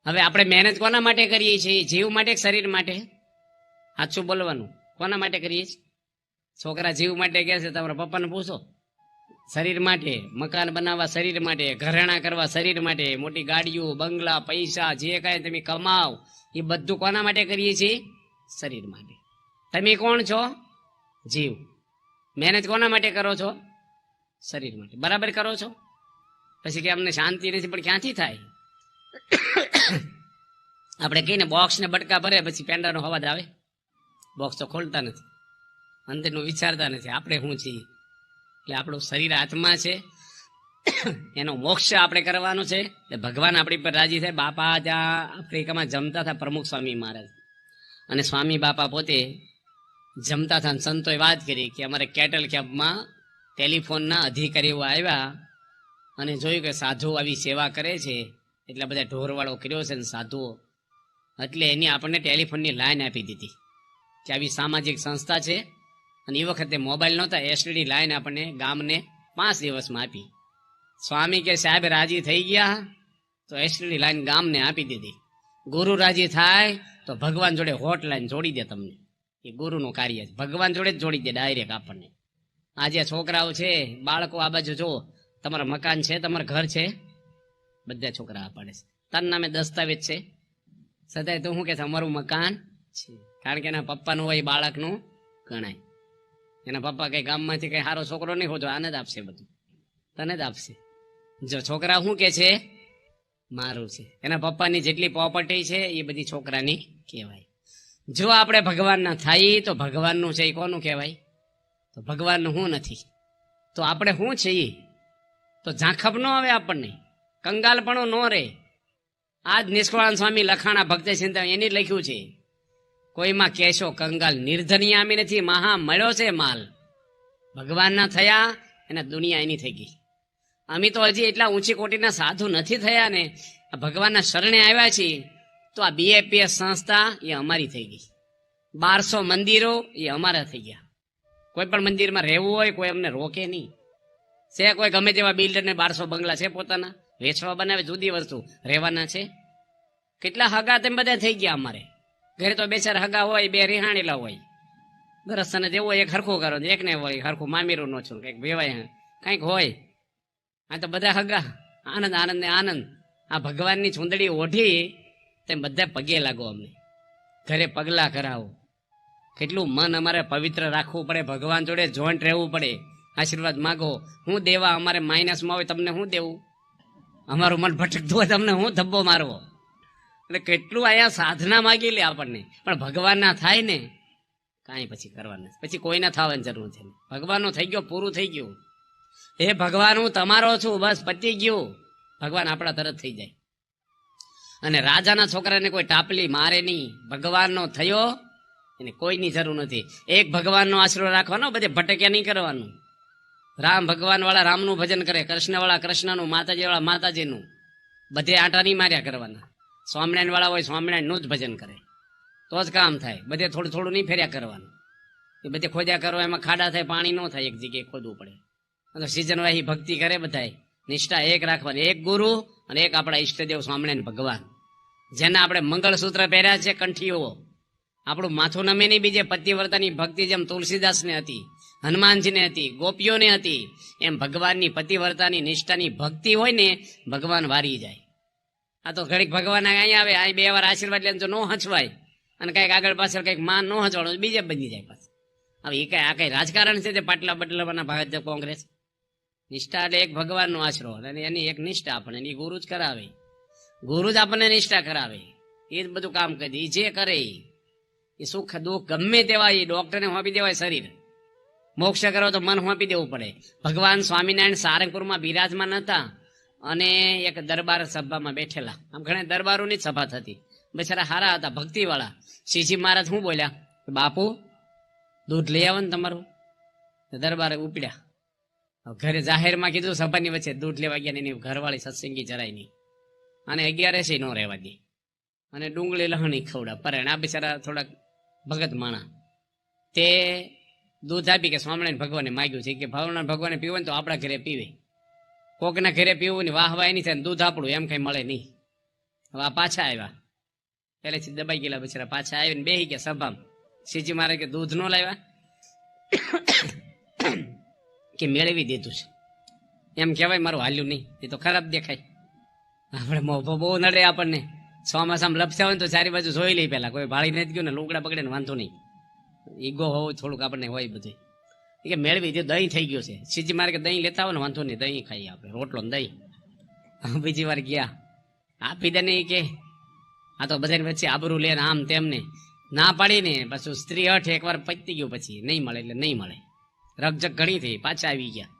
Speaker 1: હવે આપણે મહેનત કોના માટે કરીએ છીએ? જીવ માટે, શરીર માટે? સાચું બોલવાનું. કોના માટે કરીએ છીએ? છોકરા જીવ માટે કહે છે, તમારા પપ્પાને પૂછો. શરીર માટે. મકાન બનાવવા શરીર માટે, ઘરેણા કરવા શરીર માટે, મોટી ગાડીઓ, બંગલા, પૈસા જે કાંઈ તમે કમાવ એ બધું કોના માટે કરીએ છીએ? શરીર માટે. તમે કોણ છો? જીવ. મહેનત કોના માટે કરો છો? શરીર માટે. બરાબર કરો છો? પછી કે અમને શાંતિ નથી, પણ ક્યાંથી થાય? આપણે કહીને બોક્સ ને બટકા ભરે, પછી પેંડાનો અવાજ આવે. બોક્સ તો ખોલતા નથી, અંદરનું વિચારતા નથી આપણે શું છીએ. એટલે આપણું શરીર આત્મા છે, એનો મોક્ષ આપણે કરવાનો છે. એટલે ભગવાન આપણી પર રાજી થાય. બાપા ત્યાં આફ્રિકામાં જમતા હતા, પ્રમુખ સ્વામી મહારાજ. અને સ્વામી બાપા પોતે જમતા હતા સંતોએ વાત કરી કે અમારે કેટલ કેમ્પમાં ટેલિફોનના અધિકારીઓ આવ્યા અને જોયું કે સાધુઓ આવી સેવા કરે છે, એટલા બધા ઢોરવાળો કર્યો છે ને સાધુઓ, એટલે એની આપણને ટેલિફોનની લાઈન આપી દીધી કે આવી સામાજિક સંસ્થા છે. અને એ વખતે મોબાઈલ નહોતા, એસટીડી લાઈન આપણને ગામને 5 દિવસમાં આપી. સ્વામી કે સાહેબ રાજી થઈ ગયા તો એસટીડી લાઈન ગામને આપી દીધી. ગુરુ રાજી થાય તો ભગવાન જોડે હોટલાઈન જોડી દે તમને. એ ગુરુનું કાર્ય છે, ભગવાન જોડે જ જોડી દે ડાયરેક્ટ આપણને. આજે છોકરાઓ છે, બાળકો આ બાજુ જો, તમારા મકાન છે, તમારા ઘર છે, બધા છોકરા પાડે છે, તારા નામે દસ્તાવેજ છે, સદાય તો શું કે અમારું મકાન છે, કારણ કે એના પપ્પાનું હોય બાળકનું ગણાય. એના પપ્પા કઈ ગામમાંથી કઈ સારો છોકરો નહીં હોતો, આને જ આપશે, બધું તને જ આપશે. જો છોકરા શું કે છે મારું છે, એના પપ્પાની જેટલી પ્રોપર્ટી છે એ બધી છોકરાની કહેવાય. જો આપણે ભગવાનના થાય તો ભગવાનનું છે એ કોનું કહેવાય? તો ભગવાનનું હું નથી તો આપણે શું છીએ? તો ઝાંખપ ન આવે આપણને, કંગાલપણો ન રહે. આજ નિષ્કળાનંદ સ્વામી લખાણા ભક્તિ ચિંતા એની લખ્યું છે, કોઈમાં કહેશો કંગાલ નિર્ધનિયામી નથી, મહા મળ્યો છે માલ. ભગવાનના થયા એને દુનિયા એની થઈ ગઈ. અમે તો હજી એટલા ઊંચી કોટીના સાધુ નથી થયા ને, ભગવાનના શરણે આવ્યા છીએ તો આ બીએપીએસ સંસ્થા એ અમારી થઈ ગઈ. 1200 મંદિરો એ અમારા થઈ ગયા. કોઈ પણ મંદિરમાં રહેવું હોય કોઈ અમને રોકે નહીં. છે કોઈ ગમે તેવા બિલ્ડરને 1200 બંગલા છે પોતાના, વેચવા બનાવે જુદી વસ્તુ, રહેવાના છે. કેટલા હગા તેમ બધા થઈ ગયા અમારે. ઘરે તો 2-4 હગા હોય, 2 રિહાણેલા હોય. દરસને દેવો એક હરખું કરો, એકને હોય હરખું મામીરું નો છું, કંઈક વેવાય કંઈક હોય. આ તો બધા હગા, આનંદ આનંદ ને આનંદ. આ ભગવાનની ચૂંદડી ઓઢી તેમ બધા પગે લાગો, અમને ઘરે પગલા કરાવો. કેટલું મન અમારે પવિત્ર રાખવું પડે, ભગવાન જોડે જોઈન્ટ રહેવું પડે, આશીર્વાદ માગો. હું દેવા અમારે માઇનસમાં હોય તમને હું દેવું? અમારું મન ભટકતું હોય તમને હું ધબ્બો મારવો? એટલે કેટલું અહીંયા સાધના માગી લે આપણને, પણ ભગવાન ના થાય ને કાંઈ પછી કરવાના, પછી કોઈના થવાની જરૂર નથી. ભગવાનનું થઈ ગયો, પૂરું થઈ ગયું. હે ભગવાન હું તમારો છું, બસ પતી ગયું. ભગવાન આપણા તરત થઈ જાય. અને રાજાના છોકરાને કોઈ ટાપલી મારે નહીં. ભગવાનનો થયો એને કોઈની જરૂર નથી. એક ભગવાનનો આશરો રાખવાનો, બધે ભટક્યા નહીં કરવાનું. રામ ભગવાન વાળા રામનું ભજન કરે, કૃષ્ણ વાળા કૃષ્ણનું, માતાજી વાળા માતાજીનું, બધે આંટા નહીં માર્યા કરવાના. સ્વામિનારાયણ વાળા હોય સ્વામિનારાયણનું જ ભજન કરે તો જ કામ થાય. બધે થોડું થોડું નહીં ફેર્યા કરવાનું. એ બધે ખોદ્યા કરો એમાં ખાડા થાય, પાણી ન થાય, એક જગ્યાએ ખોદવું પડે. સિઝન વાહી ભક્તિ કરે બધાય. નિષ્ઠા એક રાખવાની, એક ગુરુ અને એક આપણા ઈષ્ટદેવ સ્વામિનારાયણ ભગવાન, જેના આપણે મંગળસૂત્ર પહેર્યા છે, કંઠીઓ. આપણું માથું નમે નહીં. બીજે પતિવ્રતાની ભક્તિ જેમ તુલસીદાસને હતી, હનુમાનજીને હતી, ગોપીઓને હતી, એમ ભગવાનની પતિવ્રતાની નિષ્ઠાની ભક્તિ હોય ને ભગવાન વારી જાય. આ તો ઘડીક ભગવાન અહીંયા આવે, અહીં 2 વાર આશીર્વાદ લે તો ન હચવાય, અને કંઈક આગળ પાછળ કંઈક માન ન હચવાનું, બીજે બની જાય પાછું. હવે એ કઈ આ કઈ રાજકારણ છે તે પાટલા બદલાવાના ભાજપ કોંગ્રેસ? નિષ્ઠા એટલે એક ભગવાનનો આશરો, અને એની એક નિષ્ઠા આપણને એની ગુરુ જ કરાવે. ગુરુ જ આપણને નિષ્ઠા કરાવે, એ જ બધું કામ કરે. એ જે કરે એ સુખ દુઃખ ગમે તેવા એ ડોક્ટરને હોંપી દેવાય શરીર. મોક્ષ કરો તો મન હોંપી દેવું પડે. ભગવાન સ્વામિનારાયણ સારંગપુરમાં બિરાજમાન હતા અને એક દરબાર સભામાં બેઠેલા. આમ ઘણા દરબારોની જ સભા થતી. બિચારા હારા હતા, ભક્તિવાળા. શ્રીજી મહારાજ શું બોલ્યા? બાપુ દૂધ લઈ આવો ને તમારું. દરબારે ઉપડ્યા. ઘરે જાહેરમાં કીધું, સભાની વચ્ચે દૂધ લેવા ગયા. એની ઘરવાળી સત્સંગી જરાય નહીં, અને 11 નો રહેવા દે, અને ડુંગળી લહણી ખવડા પરે. આ બિચારા થોડાક ભગત માણા, તે દૂધ આપી કે સ્વામિનારાયણ ભગવાને માગ્યું છે કે ભાવના ભગવાને પીવું તો આપણા ઘરે પીવે. કોકના ઘરે પીવું ને વાહ વાહ નહીં થાય, દૂધ આપણું એમ કઈ મળે નહીં. હવે આ પાછા આવ્યા, પહેલેથી દબાઈ ગયેલા બિચારા પાછા આવીને બેસી ગયા સભામાં. શ્રીજી મારે કે દૂધ ન લાવ્યા કે મેળવી દીધું છે એમ કહેવાય, મારું હાલ્યું નહીં. એ તો ખરાબ દેખાય. આપણે મોભો બહુ નડે આપણને. ચોમાસામાં લપસ્યા હોય ને તો ચારી બાજુ જોઈ લઈ પેલા, કોઈ ભાળી નથી ગયું ને લુગડા પકડે ને વાંધો નહીં. ઈગો હોવું થોડુંક આપણને હોય બધું. કે મેળવી દીધું, દહીં થઈ ગયું છે. શ્રીજી મારે કે દહીં લેતા હોય ને વાંધો નહીં, દહીં ખાઈએ આપણે, રોટલો ને દહીં. બીજી વાર ગયા, આપી દે નહીં કે આ તો બધાને વચ્ચે આબરૂ લે ને આમ તેમને ના પાડીને પાછું સ્ત્રી હઠ એકવાર પતી ગયું, પછી નહીં મળે એટલે નહીં મળે. રકજક ઘણી થઈ, પાછા આવી ગયા.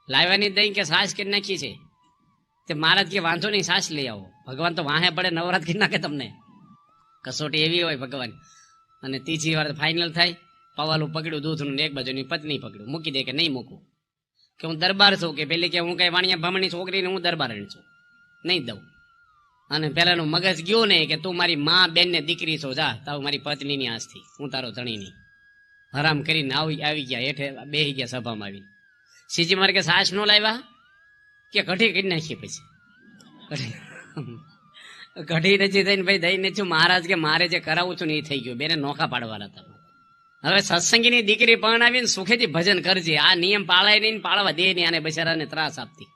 Speaker 1: લાવવાની દહીં કે સાસ કે નાખી છે તે મહારાજ કે વાંધો નહીં, સાસ લઈ આવો. ભગવાન તો વાહે પડે, નવરાત કરી નાખે તમને. કસોટી એવી હોય ભગવાન. અને ત્રીજી વાર ફાઇનલ થાય, પવાલું પકડ્યું દૂધનું ને એક બાજુની પત્ની પકડ્યું, મૂકી દે કે નહીં મૂકું, કે હું દરબાર છું, કે પેલી કે હું કઈ વાણિયા ભમણી છોકરીને હું દરબારણી છું, નહીં દઉં. અને પેલાનું મગજ ગયું ને કે તું મારી મા બેન ને દીકરી છો, જા તારું મારી પત્નીની આસથી, હું તારો ધણી નહીં. હરામ કરીને આવી ગયા હેઠે, બેહી ગયા સભામાં આવીને. સીજી મારે કે સાસ નો લાવ્યા, કે કઢી કરી નાખીએ. પછી કઢી નથી થઈને ભાઈ દઈ નથી, મહારાજ કે મારે જે કરાવું છું ને એ થઈ ગયું, બેને નોખા પાડવાના હતા. હવે સત્સંગીની દીકરી પરણાવીને સુખેથી ભજન કરજે, આ નિયમ પાળાય નહીં, પાળવા દે નહીં, આને બિચારાને ત્રાસ આપતી.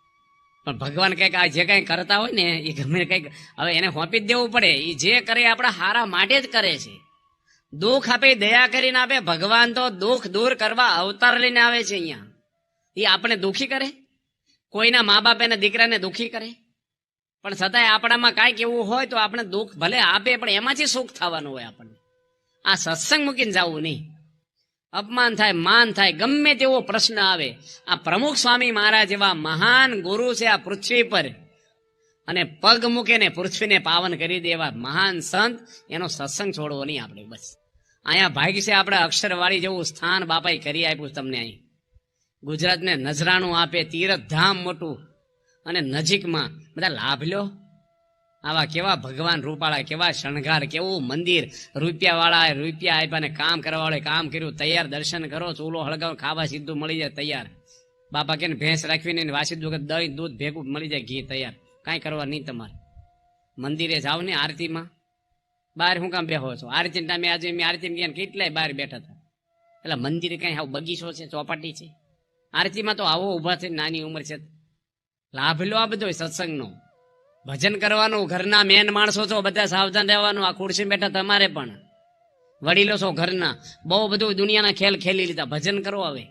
Speaker 1: પણ ભગવાન કઈક આ જે કઈ કરતા હોય ને એ ગમે કઈક હવે એને હોંપી જ દેવું પડે. એ જે કરે આપણા હારા માટે જ કરે છે. દુઃખ આપે દયા કરીને આપે. ભગવાન તો દુઃખ દૂર કરવા અવતાર લઈને આવે છે અહીંયા. એ આપણે દુઃખી કરે? કોઈના મા બાપ એના દીકરાને દુઃખી કરે? પણ છતાંય આપણામાં કાંઈક એવું હોય તો આપણે દુઃખ ભલે આપે, પણ એમાંથી સુખ થવાનું હોય આપણને. આ સત્સંગ મૂકીને જવું નહીં. અપમાન થાય, માન થાય, ગમે તેવો પ્રશ્ન આવે, આ પ્રમુખ સ્વામી મહારાજ એવા મહાન ગુરુ છે આ પૃથ્વી પર, અને પગ મૂકે ને પૃથ્વીને પાવન કરી દે એવા મહાન સંત, એનો સત્સંગ છોડવો નહીં આપણે. બસ અહીંયા ભાગ્ય છે આપણે અક્ષરવાળી જેવું સ્થાન બાપાએ કરી આપ્યું તમને. અહીં ગુજરાતને નજરાણું આપે, તીર્થધામ મોટું, અને નજીકમાં બધા લાભ લ્યો. આવા કેવા ભગવાન રૂપાળા, કેવા શણગાર, કેવું મંદિર, રૂપિયાવાળા રૂપિયા આપ્યા ને કામ કરવા વાળે કામ કર્યું. તૈયાર દર્શન કરો, ચૂલો હળગાવ, ખાવા સીધું મળી જાય તૈયાર. બાપા કે ભેંસ રાખવીને વાસીદું કે દહીં દૂધ ભેગું મળી જાય, ઘી તૈયાર, કાંઈ કરવા નહીં તમારે. મંદિરે જાઓ ને આરતીમાં, બહાર હું કામ બેહો છો? આરતી ટાઈમે આજે મેં આરતી ગયા કેટલાય બહાર બેઠા હતા. એટલે મંદિરે કઈ આવું બગીચો છે, ચોપાટી છે? આરતીમાં તો આવો ઉભા થઈને નાની ઉંમર છે. લાભ લો આ બધો સત્સંગનો. ભજન કરવાનું, ઘરના મેન માણસો છો, બધા સાવધાન રહેવાનું. આ ખુરશી બેઠા તમારે પણ વડીલો છો ઘરના, બહુ બધું દુનિયાના ખેલ ખેલી લીધા. ભજન કરો હવે.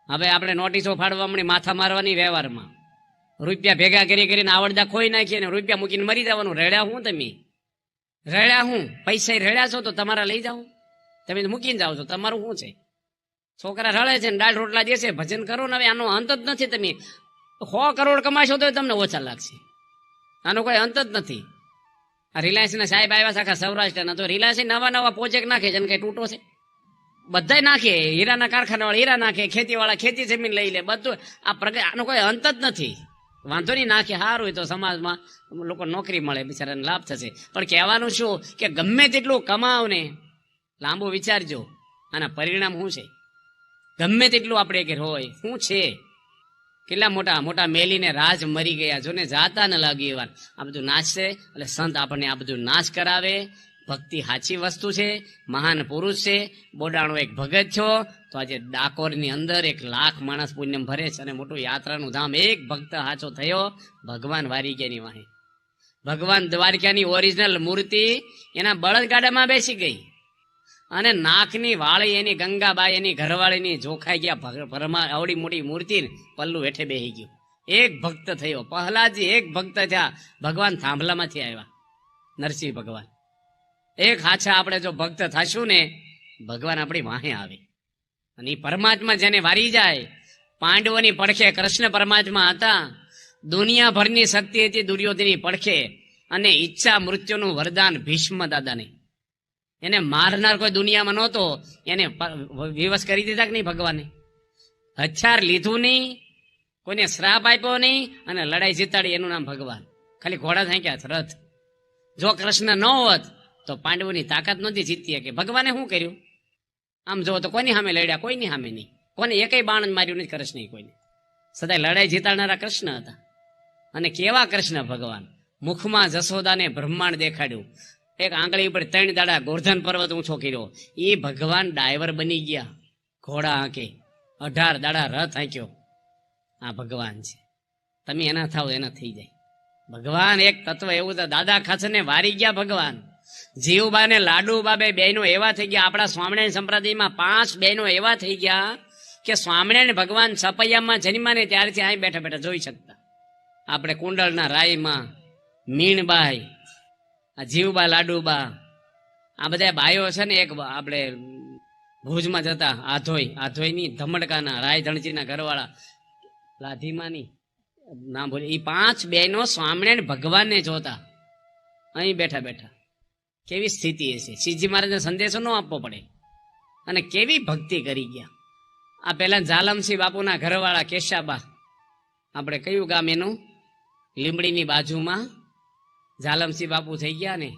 Speaker 1: હવે આપણે નોટિસો ફાડવા મળી, માથા મારવાની વ્યવહારમાં, રૂપિયા ભેગા કરી કરીને આવડદા ખોઈ નાખીએ ને રૂપિયા મૂકીને મરી જવાનું. રેડ્યા હું તમે? રેડ્યા હું? પૈસા રેડ્યા છો તો તમારા લઈ જાઓ, તમે મૂકીને જાઓ છો, તમારું શું છે? છોકરા રળે છે ને દાળ રોટલા દેશે, ભજન કરો ને. હવે આનો અંત જ નથી. તમે 100 કરોડ કમાશો તો તમને ઓછા લાગશે. આનો કોઈ અંત જ નથી. આ રિલાયન્સના સાહેબ આવ્યા છે આખા સૌરાષ્ટ્રના, તો રિલાયન્સ નવા પ્રોજેક્ટ નાખે છે. કઈ તૂટો છે? બધા નાખે. હીરાના કારખાના વાળા હીરા નાખે, ખેતી વાળા ખેતી જમીન લઈ લે, બધું. આનો કોઈ અંત જ નથી. વાંધો નહીં, નાખે, સારું હોય તો સમાજમાં લોકો નોકરી મળે, બિચારાને લાભ થશે. પણ કહેવાનું શું કે ગમે તેટલું કમાવ ને, લાંબુ વિચારજો આના પરિણામ શું છે. ગમે તેટલું આપણે કે હોય શું છે. કેટલા મોટા મોટા મેલીને રાજ મરી ગયા, જોને જાતા ન લાગી વાર. આ બધું નાચશે એટલે સંત આપણને આ બધું નાશ કરાવે. ભક્તિ સાચી વસ્તુ છે, મહાન પુરુષ છે. બોડાણો એક ભગત છો તો આજે ડાકોરની અંદર 1 લાખ માણસ પુણ્યમ ભરે છે, અને મોટું યાત્રાનું ધામ. એક ભક્ત સાચો થયો, ભગવાન વારી ગયાની વાહે. ભગવાન દ્વારકાની ઓરિજિનલ મૂર્તિ એના બળદગાડામાં બેસી ગઈ, અને નાકની વાળી એની ગંગાબાઈ એની ઘરવાળીની જોખાઈ ગયા. આવડી મોટી મૂર્તિ પલ્લું હેઠે બેસી ગયું. એક ભક્ત થયો, પ્રહલાદજી એક ભક્ત થયા. ભગવાન થાંભલામાંથી આવ્યા, નરસિંહ ભગવાન. એક હાચા આપણે જો ભક્ત થશું ને, ભગવાન આપણી વાહે આવે. અને એ પરમાત્મા જેને વારી જાય, પાંડવોની પડખે કૃષ્ણ પરમાત્મા હતા. દુનિયાભરની શક્તિ હતી દુર્યોધનની પડખે, અને ઈચ્છા મૃત્યુનું વરદાન ભીષ્મ દાદાને. એને મારનાર કોઈ દુનિયામાં નહોતો. એને વિવશ કરી દીધા કે નહીં ભગવાને? હથિયાર લીધું નહીં, કોઈને શ્રાપ આપ્યો નહીં, અને લડાઈ જીતાડી. એનું નામ ભગવાન. ખાલી ઘોડા થાંક્યા રથ. જો કૃષ્ણ ન હોત તો પાંડવોની તાકાત નહોતી જીતી શકે. ભગવાને શું કર્યું? આમ જો તો કોની સામે લડ્યા? કોઈની સામે નહીં. કોને એકેય બાણ માર્યું નથી કૃષ્ણ કોઈને. સદાય લડાઈ જીતાડનારા કૃષ્ણ હતા. અને કેવા કૃષ્ણ ભગવાન! મુખમાં જશોદાને બ્રહ્માંડ દેખાડ્યું. એક આંગળી ઉપર 3 દાડા ગોર્ધન પર્વત ઊંચો કર્યો. એ ભગવાન ડાયવર બની ગયા, ઘોડા હાંકે. 18 દાડા રથ હાંક્યો. આ ભગવાન છે. તમે એના થાવ એના થઈ જાય. ભગવાન એક તત્વ એવું તો દાદા ખાચરને વારી ગયા ભગવાન. જીવબા ને લાડુબા બે બહેનો એવા થઈ ગયા. આપણા સ્વામિનારાયણ સંપ્રદાયમાં 5 બહેનો એવા થઈ ગયા કે સ્વામિનારાયણ ભગવાન સપૈયામાં જન્મ્યા ને ત્યારથી અહીં બેઠા બેઠા જોઈ શકતા. આપણે કુંડળના રાયમાં મીણબાઈ, આ જીવબા લાડુબા, આ બધા બાયો છે ને. એક આપણે ભુજમાં જતા આધોઈની ધમડકાના રાય ધણજીના ઘરવાળા લાધીમાની નામ બોલે. એ 5 બહેનો સ્વામિનારાયણ ભગવાનને જોતા અહીં બેઠા બેઠા. કેવી સ્થિતિ હશે? શ્રીજી મહારાજને સંદેશો ન આપવો પડે. અને કેવી ભક્તિ કરી ગયા. આ પહેલા ઝાલમસિંહ બાપુના ઘરવાળા કેશાબા, આપણે કયું ગામ એનું, લીંબડીની બાજુમાં ઝાલમસિંહ બાપુ થઈ ગયા ને.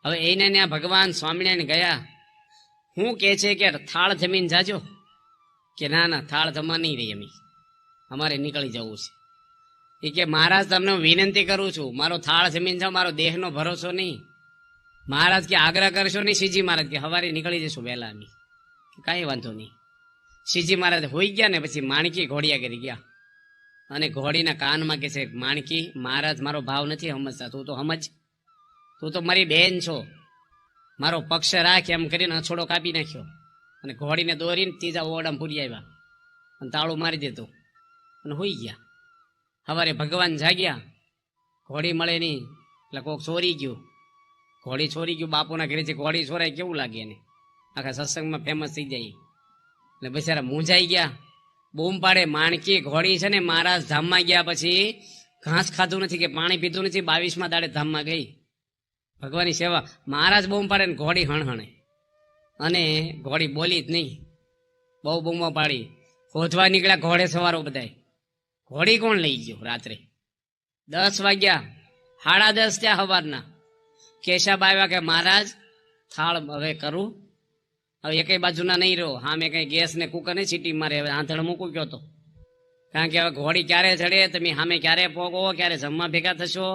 Speaker 1: હવે એને ત્યાં ભગવાન સ્વામિનારાયણ ગયા. હું કે છે કે થાળ જમીન જાજો, કે ના ના થાળ જમવા નહીં રહી, અમારે નીકળી જવું છે. એ કે મહારાજ તમને વિનંતી કરું છું, મારો થાળ જમીન જાઓ, મારો દેહનો ભરોસો નહીં. મહારાજ કે આગ્રહ કરશો નહીં. શ્રીજી મહારાજ કે સવારે નીકળી જશું વહેલા. અમે કાંઈ વાંધો નહીં. શ્રીજી મહારાજ હોઈ ગયા ને પછી માણકી ઘોડિયા કરી ગયા અને ઘોડીના કાનમાં કે છે, માણકી મહારાજ મારો ભાવ નથી સમજતા, તું તો સમજ, તું તો મારી બેન છો, મારો પક્ષ રાખ, એમ કરીને અછોડો કાપી નાખ્યો અને ઘોડીને દોરીને ત્રીજા ઓરડામાં પૂરી આવ્યા અને તાળું મારી દીધું અને હોઈ ગયા. સવારે ભગવાન જાગ્યા, ઘોડી મળે નહીં એટલે કોક ચોરી ગયું. ઘોડી ચોરી ગયું, બાપુના ઘરેથી ઘોડી ચોરાય કેવું લાગે એને, આખા સત્સંગમાં ફેમસ થઈ જાય. એટલે બિચારા મૂંઝાઈ ગયા, બૂમ પાડે, માણકી ઘોડી છે ને મહારાજ ધામમાં ગયા પછી ઘાસ ખાધું નથી કે પાણી પીધું નથી, 22મા દાડે ધામમાં ગઈ ભગવાનની સેવા. મહારાજ બૂમ પાડે ને ઘોડી હણહણે અને ઘોડી બોલી જ નહીં, બહુ બૂમો પાડી. શોધવા નીકળ્યા ઘોડે સવારો બધાય. ઘોડી કોણ લઈ ગયું? રાત્રે 10 વાગ્યા, 10:30 ત્યાં સવારના. કેશાબા આવ્યા કે મહારાજ થાળ હવે કરું, હવે એકેય બાજુના નહીં રહો, હા મેં કઈ ગેસ ને કુકર ને સીટી મારે, હવે આંધણ મૂકું ગયો તો. કારણ કે હવે ઘોડી ક્યારે ચડે, તમે સામે ક્યારે પોગો, ક્યારે જમવા ભેગા થશો.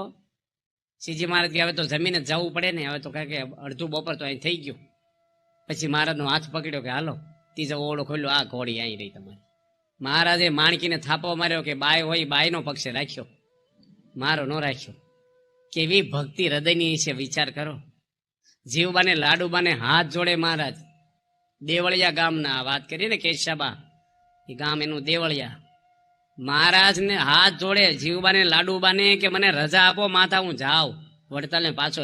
Speaker 1: શ્રીજી મહારાજ કે હવે તો જમીને જ જવું પડે ને, હવે તો કારણ કે અડધું બપોર તો અહીં થઈ ગયું. પછી મહારાજનો હાથ પકડ્યો કે હાલો, ત્રીજો ઓળો ખોલ્યો, આ ઘોડી અહીં રહી તમારી. મહારાજે માણકીને થાપો માર્યો કે બાય હોય બાયનો પક્ષે રાખ્યો, મારો ન રાખ્યો. કેવી ભક્તિ હૃદયની છે, વિચાર કરો. જીવબાને લાડુબાને હાથ જોડે મહારાજ. દેવળિયા ગામના વાત કરીએ ને, કેશાબા એ ગામ એનું દેવળિયા. મહારાજને હાથ જોડે જીવબાને લાડુબાને કે મને રજા આપો માતા, હું જાઉં વડતાલ ને પાછો.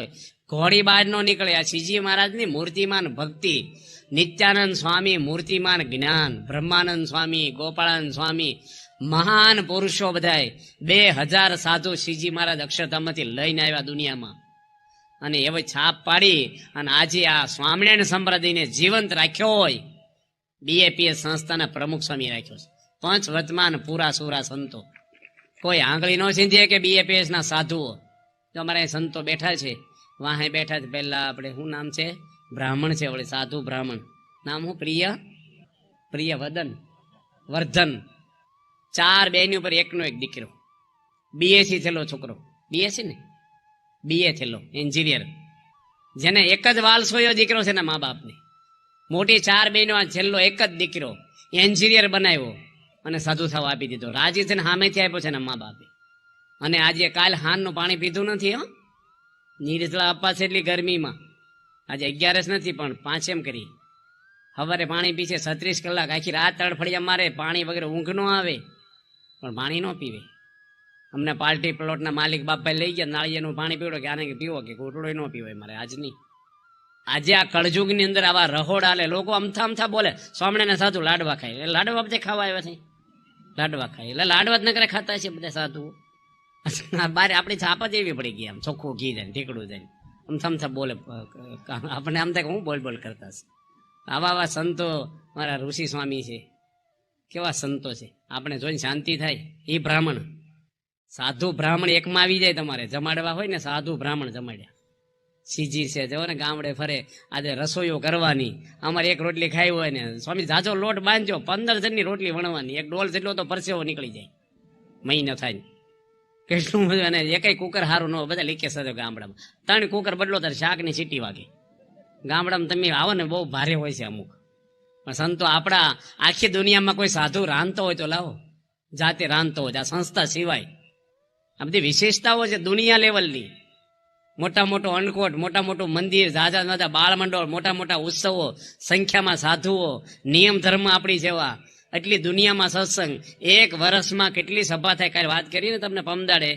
Speaker 1: ઘોડી બાજ નો નીકળ્યા. શ્રીજી મહારાજની મૂર્તિમાન ભક્તિ, નિત્યાનંદ સ્વામી મૂર્તિમાન જ્ઞાન, બ્રહ્માનંદ સ્વામી, ગોપાળાનંદ સ્વામી, મહાન પુરુષો બધાય. 2000 સાધુ શ્રીજી મહારાજ અક્ષરધામમાંથી લઈને આવ્યા દુનિયામાં અને એવી છાપ પાડી અને આજે આ સ્વામિનારાયણ સંપ્રદાયને જીવંત રાખ્યો હોય. BAPS સંસ્થાના પ્રમુખ સ્વામી રાખ્યો છે. 5 વર્તમાન પૂરા સુરા સંતો, કોઈ આંગળી નો ચીંધીએ કે BAPS ના સાધુઓ. તો અમારા સંતો બેઠા છે, વાહે બેઠા છે. પહેલા આપણે શું નામ છે, બ્રાહ્મણ છે, વળી સાધુ બ્રાહ્મણ નામ હું, પ્રિય વર્ધન. 4 બેની ઉપર એકનો એક દીકરો, BSc થયેલો છોકરો, BSc ને BA થયેલો એન્જિનિયર, જેને એક જ વાલસોયો દીકરો છે ને મા બાપને. મોટી 4 બહેનો, છેલ્લો એક જ દીકરો એન્જિનિયર બનાવ્યો અને સાધુ થવા આપી દીધો. રાજી છે ને સામેથી આપ્યો છે ને મા બાપે. અને આજે કાલ હાનનું પાણી પીધું નથી. નિર્જળા અપાસ એટલી ગરમીમાં, આજે 11 નથી પણ 5 એમ કરી સવારે પાણી પીશે. 36 કલાક આખી રાત તડફડિયા મારે, પાણી વગેરે ઊંઘ ન આવે પણ પાણી ન પીવે. અમને પાર્ટી પ્લોટના માલિક બાપભાઈ લઈ ગયા, નાળિયેરનું પાણી પીવડો કે આને પીવો કે ઘૂંટડો ન પીવાય મારે આજ નહીં. આજે આ કળજુગની અંદર આવા રહોડા લે લોકો, અમથા બોલે સ્વામિનારાયણ સાધુ લાડવા ખાય, એટલે લાડવા બધા ખાવા આવ્યા છે, લાડવા ખાય એટલે લાડવા જ નકરે ખાતા છે બધા સાધુઓ. બારે આપણી છાપ જ એવી પડી ગઈ, આમ ચોખ્ખું ઘી જાય, ઢીકડું જાય, અમથા બોલે. આપણે આમ થાય હું બોલ કરતા છે. આવા સંતો મારા ઋષિ સ્વામી છે, કેવા સંતો છે, આપણે જોઈને શાંતિ થાય. એ બ્રાહ્મણ, સાધુ બ્રાહ્મણ એકમાં આવી જાય. તમારે જમાડવા હોય ને, સાધુ બ્રાહ્મણ જમાડ્યા. સીજી છે, જો ને ગામડે ફરે, આજે રસોઈઓ કરવાની. અમારે એક રોટલી ખાઈ હોય ને, સ્વામી જાજો લોટ બાંધજો, 15 જણની રોટલી વણવાની, એક ડોલ જેટલો તો પરસેવો નીકળી જાય, મહિનો થાય કેટલું બધું. અને એકય કુકર સારું ન હોય, બધા લીકે સજો ગામડામાં. 3 કુકર બદલો ત્યારે શાકની સીટી વાગે. ગામડામાં તમે આવો ને બહુ ભારે હોય છે અમુક. પણ સંતો આપણા આખી દુનિયામાં કોઈ સાધુ રાંધતો હોય તો લાવો, જાતે રાંધતો હોય. આ સંસ્થા સિવાય આ બધી વિશેષતાઓ છે દુનિયા લેવલની. મોટો અન્નકોટ, મોટું મંદિર, ઝાઝા બાળ મંડળ, મોટા ઉત્સવો, સંખ્યામાં સાધુઓ, નિયમ ધર્મ આપણી જેવા, એટલી દુનિયામાં સત્સંગ. 1 વર્ષમાં કેટલી સભા થાય? કાલે વાત કરીને તમને પમદાડે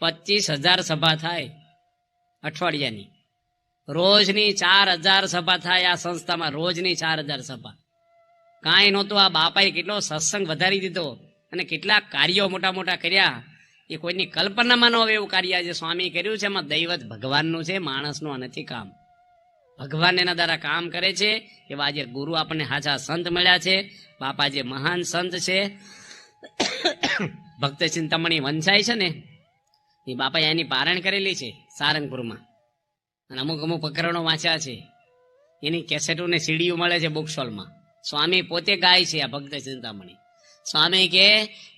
Speaker 1: 25,000 સભા થાય અઠવાડિયાની. રોજની 4,000 સભા થાય આ સંસ્થામાં, રોજની 4,000 સભા. કાંઈ નહોતું, આ બાપાએ કેટલો સત્સંગ વધારી દીધો અને કેટલા કાર્યો મોટા કર્યા. એ કોઈની કલ્પનામાં ન હોય એવું કાર્ય આજે સ્વામી કર્યું છે. એમાં દૈવત ભગવાનનું છે, માણસનું નથી કામ. ભગવાન એના દ્વારા કામ કરે છે. એવા આજે ગુરુ આપણને હાચા સંત મળ્યા છે. બાપા જે મહાન સંત છે, ભક્ત ચિંતામણી વંચાય છે ને, એ બાપાએ એની પારણ કરેલી છે સારંગપુરમાં, અને અમુક અમુક પ્રકરણો વાંચ્યા છે. એની કેસેટો ને સીડીઓ મળે છે બુક સ્ટોલમાં. સ્વામી પોતે ગાય છે આ ભક્ત ચિંતામણી. સ્વામી કે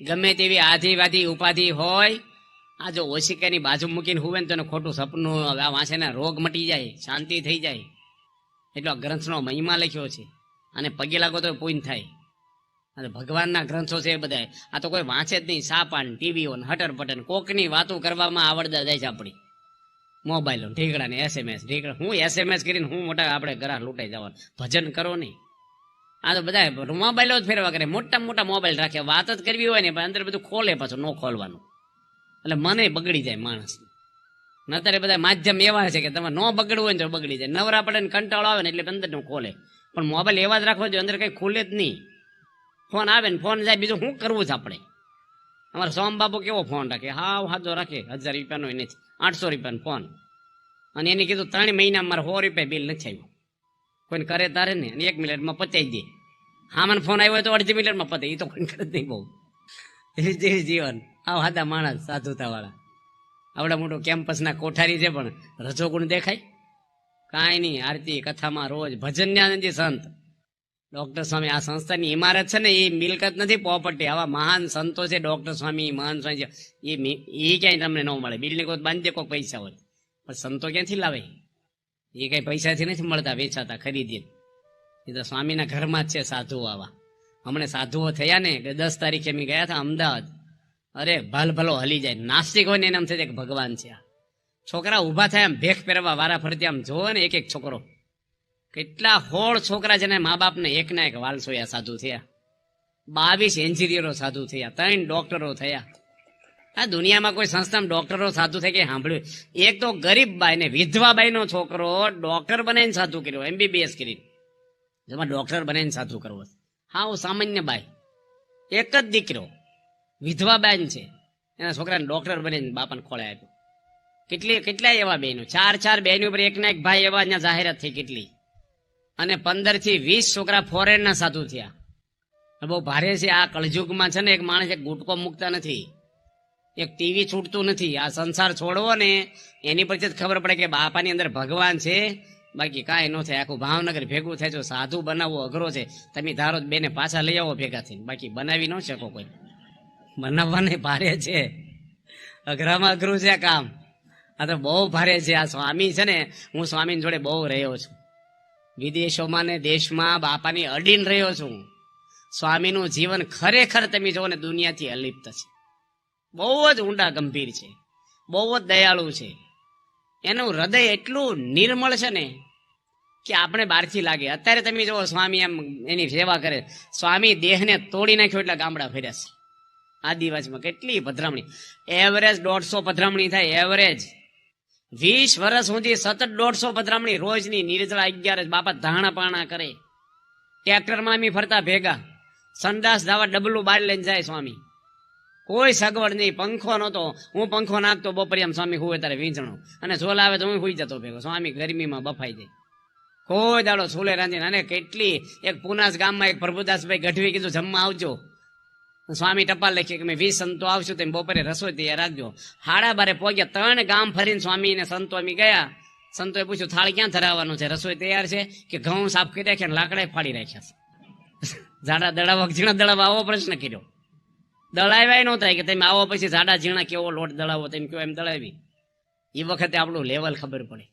Speaker 1: ગમે તેવી આધિવાધી ઉપાધિ હોય, આ જો ઓશિકાની બાજુ મૂકીને હુવે ને તો ખોટું સપનું આ વાંચે ને રોગ મટી જાય, શાંતિ થઈ જાય. એટલો ગ્રંથનો મહિમા લખ્યો છે. અને પગે લાગો તો પૂન થાય. અને ભગવાનના ગ્રંથો છે એ બધા. આ તો કોઈ વાંચે જ નહીં. સાપાન ટીવીઓ હટર પટન કોકની વાતો કરવામાં આવડતા જાય છે આપણી. મોબાઈલો ઢીકડા ને SMS ઢીકડા. હું SMS કરીને હું મોટા આપણે ઘરા લૂંટાઈ જવાનું. ભજન કરો નહીં. આ તો બધા મોબાઈલો જ ફેરવા કરે. મોટા મોટા મોબાઈલ રાખે. વાત જ કરવી હોય ને પણ અંદર બધું ખોલે પાછું, ન ખોલવાનું. એટલે મને બગડી જાય માણસ. અત્યારે બધા માધ્યમ એવા છે કે તમે ન બગડવું હોય ને તો બગડી જાય. નવરા પડે ને કંટાળો આવે ને એટલે અંદર નું ખોલે. પણ મોબાઈલ એવા જ રાખવો જોઈએ અંદર કઈ ખુલે જ નહીં. ફોન આવે ને ફોન જાય, બીજું શું કરવું છે આપણે? અમારો સોમ બાપુ કેવો ફોન રાખે, હાવ હાજો રાખે. 1000 રૂપિયાનો નથી, 800 રૂપિયાનો ફોન. અને એને કીધું 3 મહિના મારે 100 રૂપિયા બિલ નથી આવ્યું. કોઈને કરે તારે ને, અને 1 મિનિટમાં પતાવી દે. હા, મને ફોન આવ્યો તો અડધી મિનિટમાં પતે. એ તો કોઈ કરે જ નહીં. બહુ એવી જીવન. આવ હાદા માણસ સાધુતા વાળા. આવડા મોટું કેમ્પસના કોઠારી છે પણ રજોગુણ દેખાય કાંઈ નહીં. આરતી કથામાં રોજ ભજન જ્ઞાનંદી સંત ડોક્ટર સ્વામી. આ સંસ્થાની ઇમારત છે ને એ મિલકત નથી, પ્રોપર્ટી. આવા મહાન સંતો છે ડોક્ટર સ્વામી, મહાન સ્વામી છે. એ ક્યાંય તમને ન મળે. બિલ્ડિંગ બાંધી દે કોઈ પૈસા હોય, પણ સંતો ક્યાંથી લાવે? એ કઈ પૈસાથી નથી મળતા, વેચાતા, ખરીદી. એ તો સ્વામીના ઘરમાં જ છે સાધુઓ આવા. હમણાં સાધુઓ થયા ને કે 10 તારીખે અમે ગયા હતા અમદાવાદ. અરે ભલો હલી જાય. નાસ્તિક હોય ને એને એમ થાય કે ભગવાન છે. છોકરા ઊભા થાય આમ ભેખ પહેરવા વારા ફરતી આમ જોવો ને, એક એક છોકરો. કેટલા હોળ છોકરા છે ને મા બાપને એકના એક વાલસોયા સાધુ થયા. 22 એન્જિનિયરો સાધુ થયા, 3 ડોક્ટરો થયા. આ દુનિયામાં કોઈ સંસ્થામાં ડોક્ટરો સાધુ થાય કે સાંભળ્યું? એક તો ગરીબ બાઈ ને વિધવા બાઈ નો છોકરો ડોક્ટર બનાવીને સાધુ કર્યો, MBBS કરીને. જેમાં ડોક્ટર બનાવીને સાધુ કરવો. હા, સામાન્ય બાઈ, એક જ દીકરો, વિધવા બેન છે. એના છોકરાને ડોક્ટર બનાવીને બાપાને ખોળે આપ્યો. કેટલા એવા બહેનો, 4 બહેનો ઉપર એકના એક ભાઈ એવા અહીંયા જાહેરાત થઈ કેટલી. અને 15 થી 20 છોકરા ફોરેનના સાધુ થયા. બહુ ભારે છે આ કળજુગમાં. છે ને એક માણસ એક ગુટકો મૂકતા નથી, એક ટીવી છૂટતું નથી. આ સંસાર છોડવો ને એની પરથી જ ખબર પડે કે બાપાની અંદર ભગવાન છે. બાકી કાંઈ ન થાય. આખું ભાવનગર ભેગું થાય છે. સાધુ બનાવવો અઘરો છે. તમે ધારો બેને પાછા લઈ આવો ભેગા થઈને, બાકી બનાવી ન શકો કોઈ. બનાવવાને ભારે છે, અઘરામાં અઘરું છે આ કામ. આ તો બહુ ભારે છે. આ સ્વામી છે ને, હું સ્વામીની જોડે બહુ રહ્યો છું. વિદેશોમાં ને દેશમાં બાપાની અડીને રહ્યો છું. સ્વામીનું જીવન ખરેખર તમે જોવો ને દુનિયાથી અલિપ્ત છે. બહુ જ ઊંડા ગંભીર છે, બહુ જ દયાળુ છે. એનું હૃદય એટલું નિર્મળ છે ને કે આપણે બહારથી લાગે. અત્યારે તમે જોવો સ્વામી એમ એની સેવા કરે. સ્વામી દેહને તોડી નાખ્યો એટલે ગામડા ફર્યા છે. આદિવાસીમાં કેટલી પધરામણી, એવરેજ 150 પધરામણી થાય. એવરેજ 20 વર્ષ સુધી સતત 150 પધરામણી રોજની. નિર્જળા 11 બાપા ધાણા પાણા કરે. ટ્રેક્ટરમાં અમે ફરતા ભેગા. સંડાસ ધાવા ડબલું બાર લઈને જાય સ્વામી. કોઈ સગવડ નહીં, પંખો નહોતો. હું પંખો નાખતો બપોરે આમ સ્વામી હુવે ત્યારે વીંચણો, અને ઝોલા આવે તો હું હુઈ જતો ભેગો. સ્વામી ગરમીમાં બફાઈ જાય. કોઈ દાડો છોલે રાંધીને. અને કેટલી, એક પુનાસ ગામમાં એક પ્રભુદાસભાઈ ગઢવી કીધું જમવા આવજો. સ્વામી ટપાલ લખી કે મેં 20 સંતો આવશું, તેમ બપોરે રસોઈ તૈયાર રાખજો. 12:30 પહોંચ્યા. 3 ગામ ફરીને સ્વામી ને સંતો અમે ગયા. સંતોએ પૂછ્યું થાળી ક્યાં ધરાવવાનું છે, રસોઈ તૈયાર છે કે ઘઉં સાફ કરી રાખ્યા, લાકડા ફાડી રાખ્યા છે. જાડા દળાવા ઝીણા દળાવા આવો પ્રશ્ન કર્યો. દળાવ્યા ન થાય કે તમે આવો પછી જાડા ઝીણા કેવો લોટ દળાવો તેમ કયો એમ દળાવી. એ વખતે આપણું લેવલ ખબર પડે.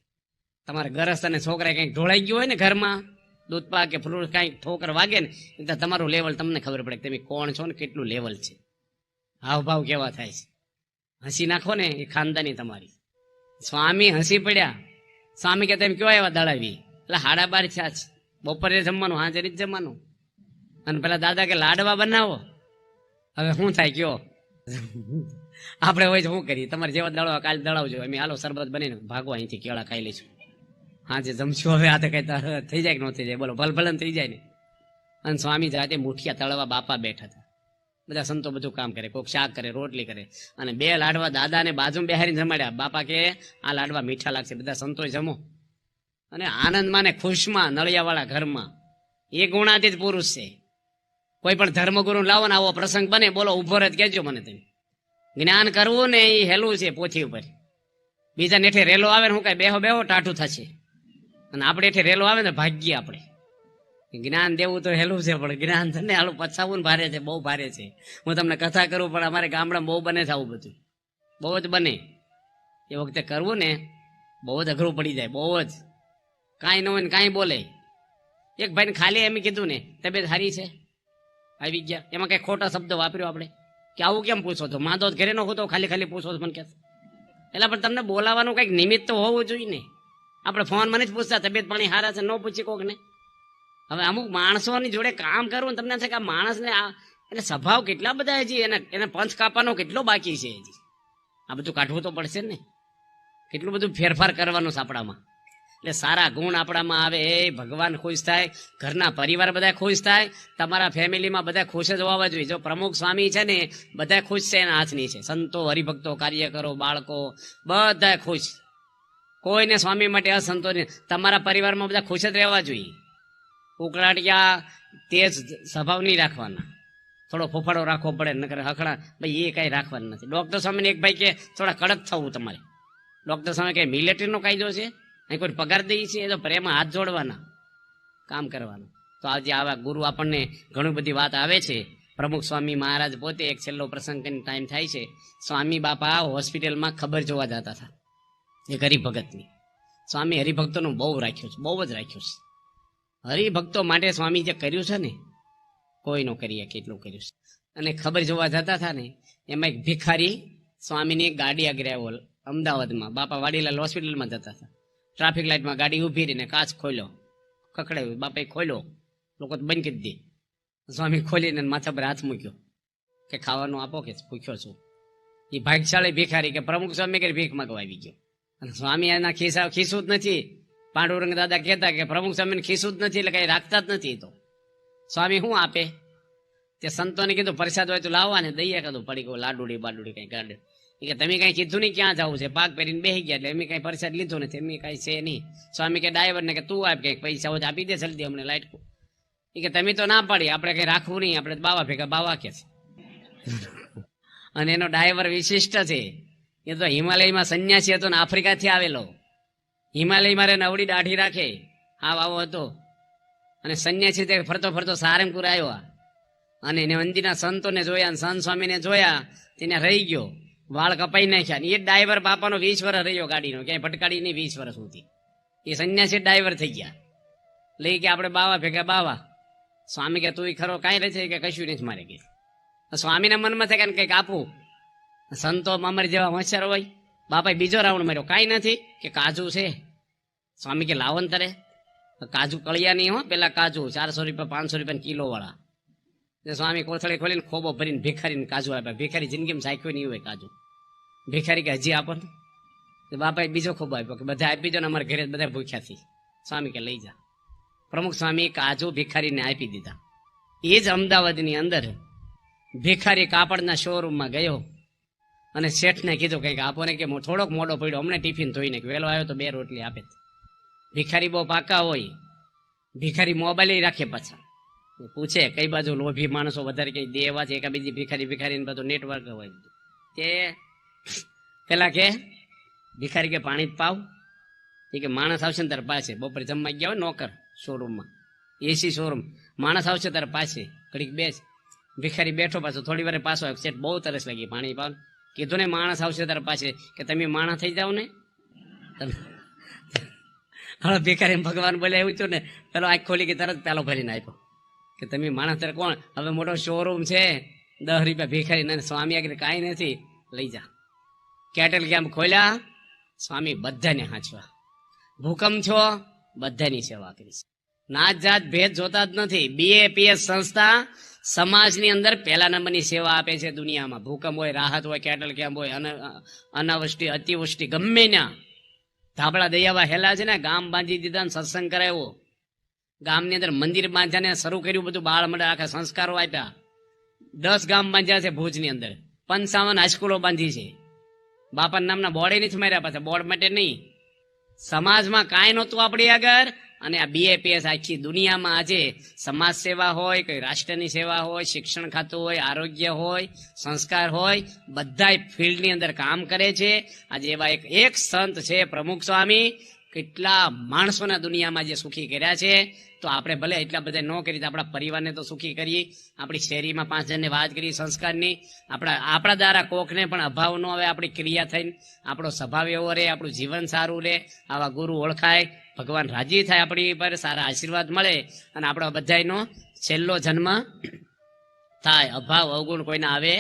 Speaker 1: તમારે ગરસ્ત અને છોકરા કંઈક ઢોળાઈ ગયું હોય ને ઘરમાં, દૂધ પાક કે ફ્રૂટ કાંઈક ઠોકર વાગે ને એટલે તમારું લેવલ તમને ખબર પડે કે તમે કોણ છો ને કેટલું લેવલ છે. હાવભાવ કેવા થાય છે. હસી નાખો ને એ ખાનદાની તમારી. સ્વામી હસી પડ્યા. સ્વામી કે તેમ કેવા એવા દળાવી? એટલે 12:30 થયા છે. બપોરે જમવાનું, હાજર જ જમવાનું. અને પેલા દાદા કે લાડવા બનાવો. હવે શું થાય કયો? આપણે હોય શું કરીએ? તમારે જેવા દળવા કાલે દળાવજો. અમે હાલો શરબત બનીને ભાગો અહીંથી, કેળા ખાઈ લઈશું. હા જે જમશું હવે. આ તો કઈ થઈ જાય કે ન થઈ જાય? બોલો, ભલભલન થઈ જાય ને. અને સ્વામી જાતે મુઠિયા તળવા બાપા બેઠા હતા. બધા સંતો બધું કામ કરે, કોઈક શાક કરે, રોટલી કરે. અને 2 લાડવા દાદાને બાજુમાં બેહારીને જમાડ્યા. બાપા કે આ લાડવા મીઠા લાગશે, બધા સંતોએ જમો. અને આનંદમાં ને ખુશમાં નળિયાવાળા ઘરમાં એ ગુણાતીત પુરુષ છે. કોઈ પણ ધર્મગુરુ લાવો ને આવો પ્રસંગ બને, બોલો ઉભો રહે કહેજો મને તમે. જ્ઞાન કરવું ને એ હેલું છે પોથી ઉપર. બીજા નેઠે રેલો આવે ને હું કઈ બેહો બેહો ટાઢું થશે, અને આપણે એઠે રેલો આવે ને ભાગ્ય આપણે. જ્ઞાન દેવું તો હેલું છે, પણ જ્ઞાન ને હાલું પછાવું ને ભારે છે, બહુ ભારે છે. હું તમને કથા કરું પણ અમારે ગામડામાં બહુ બને છે આવું બધું, બહુ જ બને. એ વખતે કરવું ને બહુ જ અઘરું પડી જાય, બહુ જ. કાંઈ ન હોય ને કાંઈ બોલે. એક ભાઈને ખાલી એમ કીધું ને તબિયત સારી છે, આવી ગયા, એમાં કઈ ખોટા શબ્દ વાપર્યો આપણે કે આવું કેમ પૂછો છો, માંદો ઘરે ન હોતો ખાલી ખાલી પૂછો છો મને કે. એટલે પણ તમને બોલાવાનું કંઈક નિમિત્ત તો હોવું જોઈએ ને. આપણે ફોન મને જ પૂછતા તબિયત પાણી હારા છે, ન પૂછી કોક ને. હવે અમુક માણસોની જોડે કામ કરવું તમને છે કે આ માણસને એને સ્વભાવ કેટલા બધા હજી એને પંચ કાપવાનો કેટલો બાકી છે હજી. આ બધું કાઢવું તો પડશે ને, કેટલું બધું ફેરફાર કરવાનું છે આપણામાં. એટલે સારા ગુણ આપણામાં આવે, એ ભગવાન ખુશ થાય, ઘરના પરિવાર બધા ખુશ થાય, તમારા ફેમિલીમાં બધા ખુશ જ હોવા જોઈએ. જો પ્રમુખ સ્વામી છે ને બધા ખુશ છે એના હાથની છે. સંતો, હરિભક્તો, કાર્યકરો, બાળકો બધા ખુશ. કોઈને સ્વામી માટે અસંતો નહીં. તમારા પરિવારમાં બધા ખુશ જ રહેવા જોઈએ. ઉકળાટિયા તેજ સ્વભાવ નહીં રાખવાના, થોડો ફોફાડો રાખવો પડે, નકર હખડા ભાઈ એ કઈ રાખવાનું નથી. ડોક્ટર સ્વામીને એક ભાઈ કે થોડા કડક થવું તમારે. ડોક્ટર સ્વામી કે મિલિટરીનો કાયદો છે, અહીં કોઈ પગાર દઈએ છે, એ તો પ્રેમમાં હાથ જોડવાના, કામ કરવાનું. તો આજે આવા ગુરુ આપણને ઘણી બધી વાત આવે છે. પ્રમુખ સ્વામી મહારાજ પોતે એક છેલ્લો પ્રસંગ કરીને ટાઈમ થાય છે. સ્વામી બાપા હોસ્પિટલમાં ખબર જોવા જતા હતા એક હરિભગતની. સ્વામી હરિભક્તોનું બહુ રાખ્યું છે, બહુ જ રાખ્યું છે. હરિભક્તો માટે સ્વામી જે કર્યું છે ને કોઈ નો કરીએ કેટલું કર્યું છે. અને ખબર જોવા જતા હતા ને એમાં એક ભિખારી સ્વામીની એક ગાડી આગળ આવ્યો અમદાવાદમાં. બાપા વાડીલાલ હોસ્પિટલમાં જતા હતા. ટ્રાફિક લાઇટમાં ગાડી ઊભી રહીને કાચ ખોલ્યો, ખખડાવ્યો, બાપાએ ખોલ્યો, લોકો તો બંધ કરી દે. સ્વામી ખોલીને માથા પર હાથ મૂક્યો કે ખાવાનું આપો કે ભૂખ્યો છું. એ ભાગશાળી ભિખારી કે પ્રમુખ સ્વામી કે ભીખ માંગવા આવી ગયો. અને સ્વામી એના ખીસું જ નથી. પાંડુરંગ દાદા કહેતા કે પ્રમુખ સ્વામીને ખીસું જ નથી એટલે કઈ રાખતા જ નથી. તો સ્વામી શું આપે? તે સંતોને કીધું પ્રસાદ હોય તો લાવવા ને દઈએ કીધું પડી ગયું લાડુડી બાડુડી કઈ ગાડે. કે તમે કઈ કીધું નહીં ક્યાં જવું છે, પાક પહેરીને બેસી ગયા એટલે એમ કઈ પ્રસાદ લીધો નથી, એમ કઈ છે નહીં. સ્વામી કે ડ્રાઈવર ને કે તું આપ કઈ પૈસા હોય આપી દે જલ્દી અમને લાઈટ. એ કે તમે તો ના પાડી, આપણે કઈ રાખવું નહીં, આપણે બાવા ભેગા બાવા કે છે. અને એનો ડ્રાઈવર વિશિષ્ટ છે. એ તો હિમાલયમાં સંન્યાસી હતો ને આફ્રિકાથી આવેલો. હિમાલયમાં રે નવડી દાઢી રાખે, આવ આવો હતો. અને સંન્યાસી તે ફરતો ફરતો સારંગપુર આવ્યો. અને એને મંદિરના સંતોને જોયા, સંત સ્વામીને જોયા, તેને રહી ગયો, વાળ કપાઈ નાખ્યા. એ ડ્રાઈવર બાપાનો 20 વર્ષ રહ્યો ગાડીનો, ક્યાંય ભટકાડી નહીં 20 વર્ષ સુધી. એ સંન્યાસી ડ્રાઈવર થઈ ગયા. લઈ કે આપણે બાવા ભેગા બાવા. સ્વામી કે તું ખરો કાંઈ રહે કે કશું નથી મારે કે. સ્વામીના મનમાં થાય કે કંઈક આપવું. સંતો અમારી જેવા હોશિયાર હોય. બાપાએ બીજો રાઉન્ડ માર્યો, કાંઈ નથી કે કાજુ છે. સ્વામી કે લાવો ને તારે. કાજુ કળિયા નહીં હો, પેલા કાજુ 400 રૂપિયા 500 રૂપિયા કિલો વાળા. સ્વામી કોથળી ખોલીને ખોબો ભરીને ભિખારીને કાજુ આપ્યા. ભિખારી જિંદગીમાં સાખ્યું નહીં હોય કાજુ. ભિખારી કે હજી આપો ને. બાપાએ બીજો ખોબો આપ્યો કે બધા આપી દો ને, અમારા ઘરે બધા ભૂખ્યા છે. સ્વામી કે લઈ જા. પ્રમુખ સ્વામી કાજુ ભિખારીને આપી દીધા. એ જ અમદાવાદની અંદર ભિખારી કાપડના શોરૂમમાં ગયો અને શેઠને કીધું કંઈક આપો ને, કે થોડોક મોડો પડ્યો, હમણાં ટિફિન ધોઈને વહેલો આવ્યો તો 2 રોટલી આપે. ભિખારી બહુ પાકા હોય. ભિખારી મોબાઈલ રાખે પાછા. પૂછે કઈ બાજુ લોભી માણસો વધારે કઈ દેવા છે, બીજી ભિખારી બધું નેટવર્ક હોય. તે પેલા કે ભિખારી કે પાણી પાવ. એ કે માણસ આવશે ને તાર પાસે, બપોરે જમવા ગયા હોય નોકર શોરૂમમાં, એસી શોરૂમ, માણસ આવશે તાર પાસે ઘડીક બેસ. ભિખારી બેઠો પાછો, થોડી વાર પાછો શેઠ બહુ તરસ લાગી પાણી પાવ. કીધું ને માણસ આવશે તાર પાસે કે તમે માણસ થઈ જાવ ને. હવે ભિખારી ભગવાન બોલે એવું છું ને, પેલો આંખ ખોલી કે તરત પેલો ભરીને આપ્યો કે તમે માણસ તારે કોણ. હવે મોટો શોરૂમ છે, 10 રૂપિયા ભિખારી. સ્વામી આગળ કાંઈ નથી, લઈ જા. કેટલ કેમ્પ ખોલ્યા. સ્વામી બધાને હાંચવા. ભૂકંપ છો, બધાની સેવા કરી. નાત જાત ભેદ જોતા જ નથી. BAPS સંસ્થા સમાજની અંદર પહેલા નંબરની સેવા આપે છે દુનિયામાં. ભૂકંપ હોય, રાહત હોય, કેટલ કેમ્પ હોય, અનાવૃષ્ટિ અતિવૃષ્ટિ ગમે ના ધાબળા દયાવા હેલા છે ને, ગામ બાંધી દીધા, સત્સંગ કરાવ્યો, ગામની અંદર મંદિર બાંધ્યાને શરૂ કર્યું, બધું બાળ મંડળ આખા સંસ્કારો આપ્યા. 10 ગામ બાંધ્યા છે ભુજની અંદર, 55 હાઈસ્કૂલો બાંધી છે. બાપાના નામના બોર્ડે નથી માર્યા, પાછા બોર્ડ માટે નહીં, સમાજમાં કાંઈ નહોતું આપણી આગળ, અને આ બીએપીએસ આખી દુનિયામાં આજે સમાજ સેવા હોય, કોઈ રાષ્ટ્રની સેવા હોય, શિક્ષણ ખાતું હોય, આરોગ્ય હોય, સંસ્કાર હોય, બધાય ફિલ્ડની અંદર કામ કરે છે. આજે એવા એક સંત છે પ્રમુખ સ્વામી, કેટલા માણસોના દુનિયામાં જે સુખી કર્યા છે. તો આપણે ભલે એટલા બધા ન કરી તો આપણા પરિવારને તો સુખી કરીએ, આપણી શેરીમાં 5 જણને વાત કરીએ સંસ્કારની, આપણા દ્વારા કોકને પણ અભાવ ન આવે, આપણી ક્રિયા થઈને આપણો સ્વભાવ એવો રહે, આપણું જીવન સારું રહે, આવા ગુરુ ઓળખાય, ભગવાન રાજી થાય, આપણી પર સારા આશીર્વાદ મળે, અને આપણો બધાયનો છેલ્લો જન્મ થાય. અભાવ અવગુણ કોઈને આવે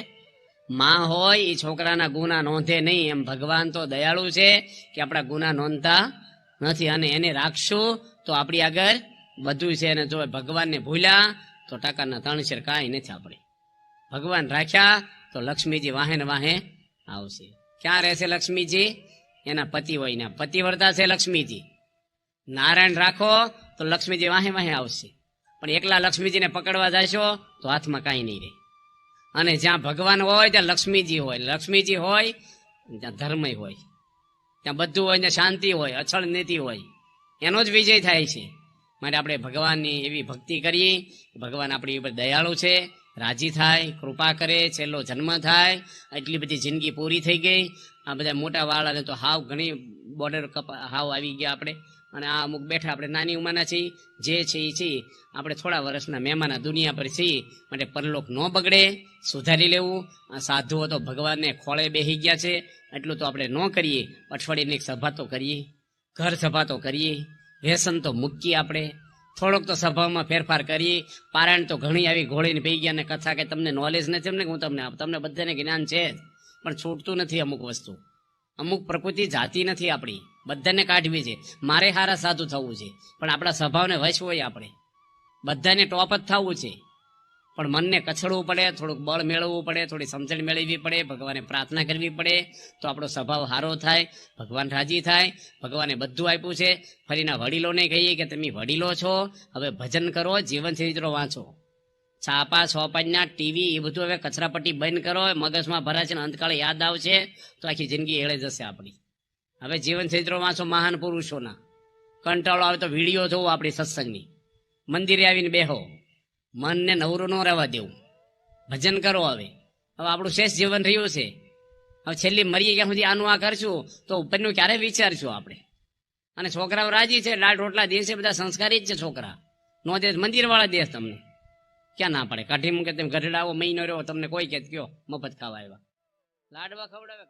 Speaker 1: માં હોય એ છોકરાના ગુના નોંધે નહીં, એમ ભગવાન તો દયાળુ છે કે આપણા ગુના નોંધતા નથી, અને એને રાખશું તો આપણી આગળ બધું છે. અને જો ભગવાનને ભૂલ્યા તો ટકાના 3 શેર કાંઈ નથી. આપણે ભગવાન રાખ્યા તો લક્ષ્મીજી વાહે ને વાહે આવશે. ક્યાં રહેશે લક્ષ્મીજી? એના પતિ હોય ને પતિવ્રતા છે લક્ષ્મીજી. નારાયણ રાખો તો લક્ષ્મીજી વાહે વાહે આવશે, પણ એકલા લક્ષ્મીજીને પકડવા જશો તો હાથમાં કાંઈ નહીં રહે. અને જ્યાં ભગવાન હોય ત્યાં લક્ષ્મીજી હોય, લક્ષ્મીજી હોય ત્યાં ધર્મય હોય, ત્યાં બધું હોય, ત્યાં શાંતિ હોય, અછળ નીતિ હોય, એનો જ વિજય થાય છે. માટે આપણે ભગવાનની એવી ભક્તિ કરીએ, ભગવાન આપણી ઉપર દયાળુ છે, રાજી થાય, કૃપા કરે, છેલ્લો જન્મ થાય. એટલી બધી જિંદગી પૂરી થઈ ગઈ. આ બધા મોટા વાળાને તો હાવ ઘણી બોર્ડર હાવ આવી ગયા આપણે, અને આ અમુક બેઠા આપણે નાની ઉંમરના છીએ, જે છે એ છીએ, આપણે થોડા વર્ષના મહેમાન દુનિયા પર છીએ. માટે પરલોક ન બગડે, સુધારી લેવું. આ સાધુઓ તો ભગવાનને ખોળે બેસી ગયા છે, એટલું તો આપણે ન કરીએ. અઠવાડિયાની સભા તો કરીએ, ઘર સભા તો કરીએ, વ્યસન તો મૂકીએ. આપણે થોડોક તો સભામાં ફેરફાર કરીએ. પારાયણ તો ઘણી આવી ઘોળીને પી ગયા, ને કથા કે તમને નોલેજ નથી એમને, હું તમને બધાને જ્ઞાન છે જ, પણ છૂટતું નથી અમુક વસ્તુ. અમુક પ્રકૃતિ જાતી નથી આપણી, બધાને કાઢવી છે. મારે હારા સાધુ થવું છે, પણ આપણા સ્વભાવને વશ હોય, આપણે બધાને ટોપ જ થવું છે, પણ મનને કચડવું પડે, થોડુંક બળ મેળવવું પડે, થોડી સમજણ મેળવવી પડે, ભગવાને પ્રાર્થના કરવી પડે, તો આપણો સ્વભાવ સારો થાય, ભગવાન રાજી થાય. ભગવાને બધું આપ્યું છે. ફરીના વડીલોને કહીએ કે તમે વડીલો છો, હવે ભજન કરો, જીવન ચરિત્રો વાંચો. છાપા છોપાઈના ટીવી એ બધું હવે કચરાપટ્ટી બંધ કરો, મગજમાં ભરાશે ને અંતકાળે યાદ આવશે તો આખી જિંદગી એળે જશે આપણી. હવે જીવન ચરિત્રો વાંચો મહાન પુરુષોના. કંટાળો આવે તો વિડીયો જોવો આપણી સત્સંગની, મંદિરે આવીને બેહો, મનને નવરું ન રહેવા દેવું, ભજન કરો. હવે આપણું શેષ જીવન રહ્યું છે, હવે છેલ્લી મરીએ ક્યાં સુધી આનું આ કરશું તો ઉપરનું ક્યારે વિચારશું આપણે. અને છોકરાઓ રાજી છે, લાડ રોટલા દે છે, બધા સંસ્કારી જ છે છોકરા. નો દે મંદિર વાળા દેશ તમને ક્યાં ના પડે, કાઢી મૂકે તેમ ગઢડા આવો મહિનો રહ્યો, તમને કોઈ કે કયો મફત ખાવા આવ્યા, લાડવા ખવડાવે.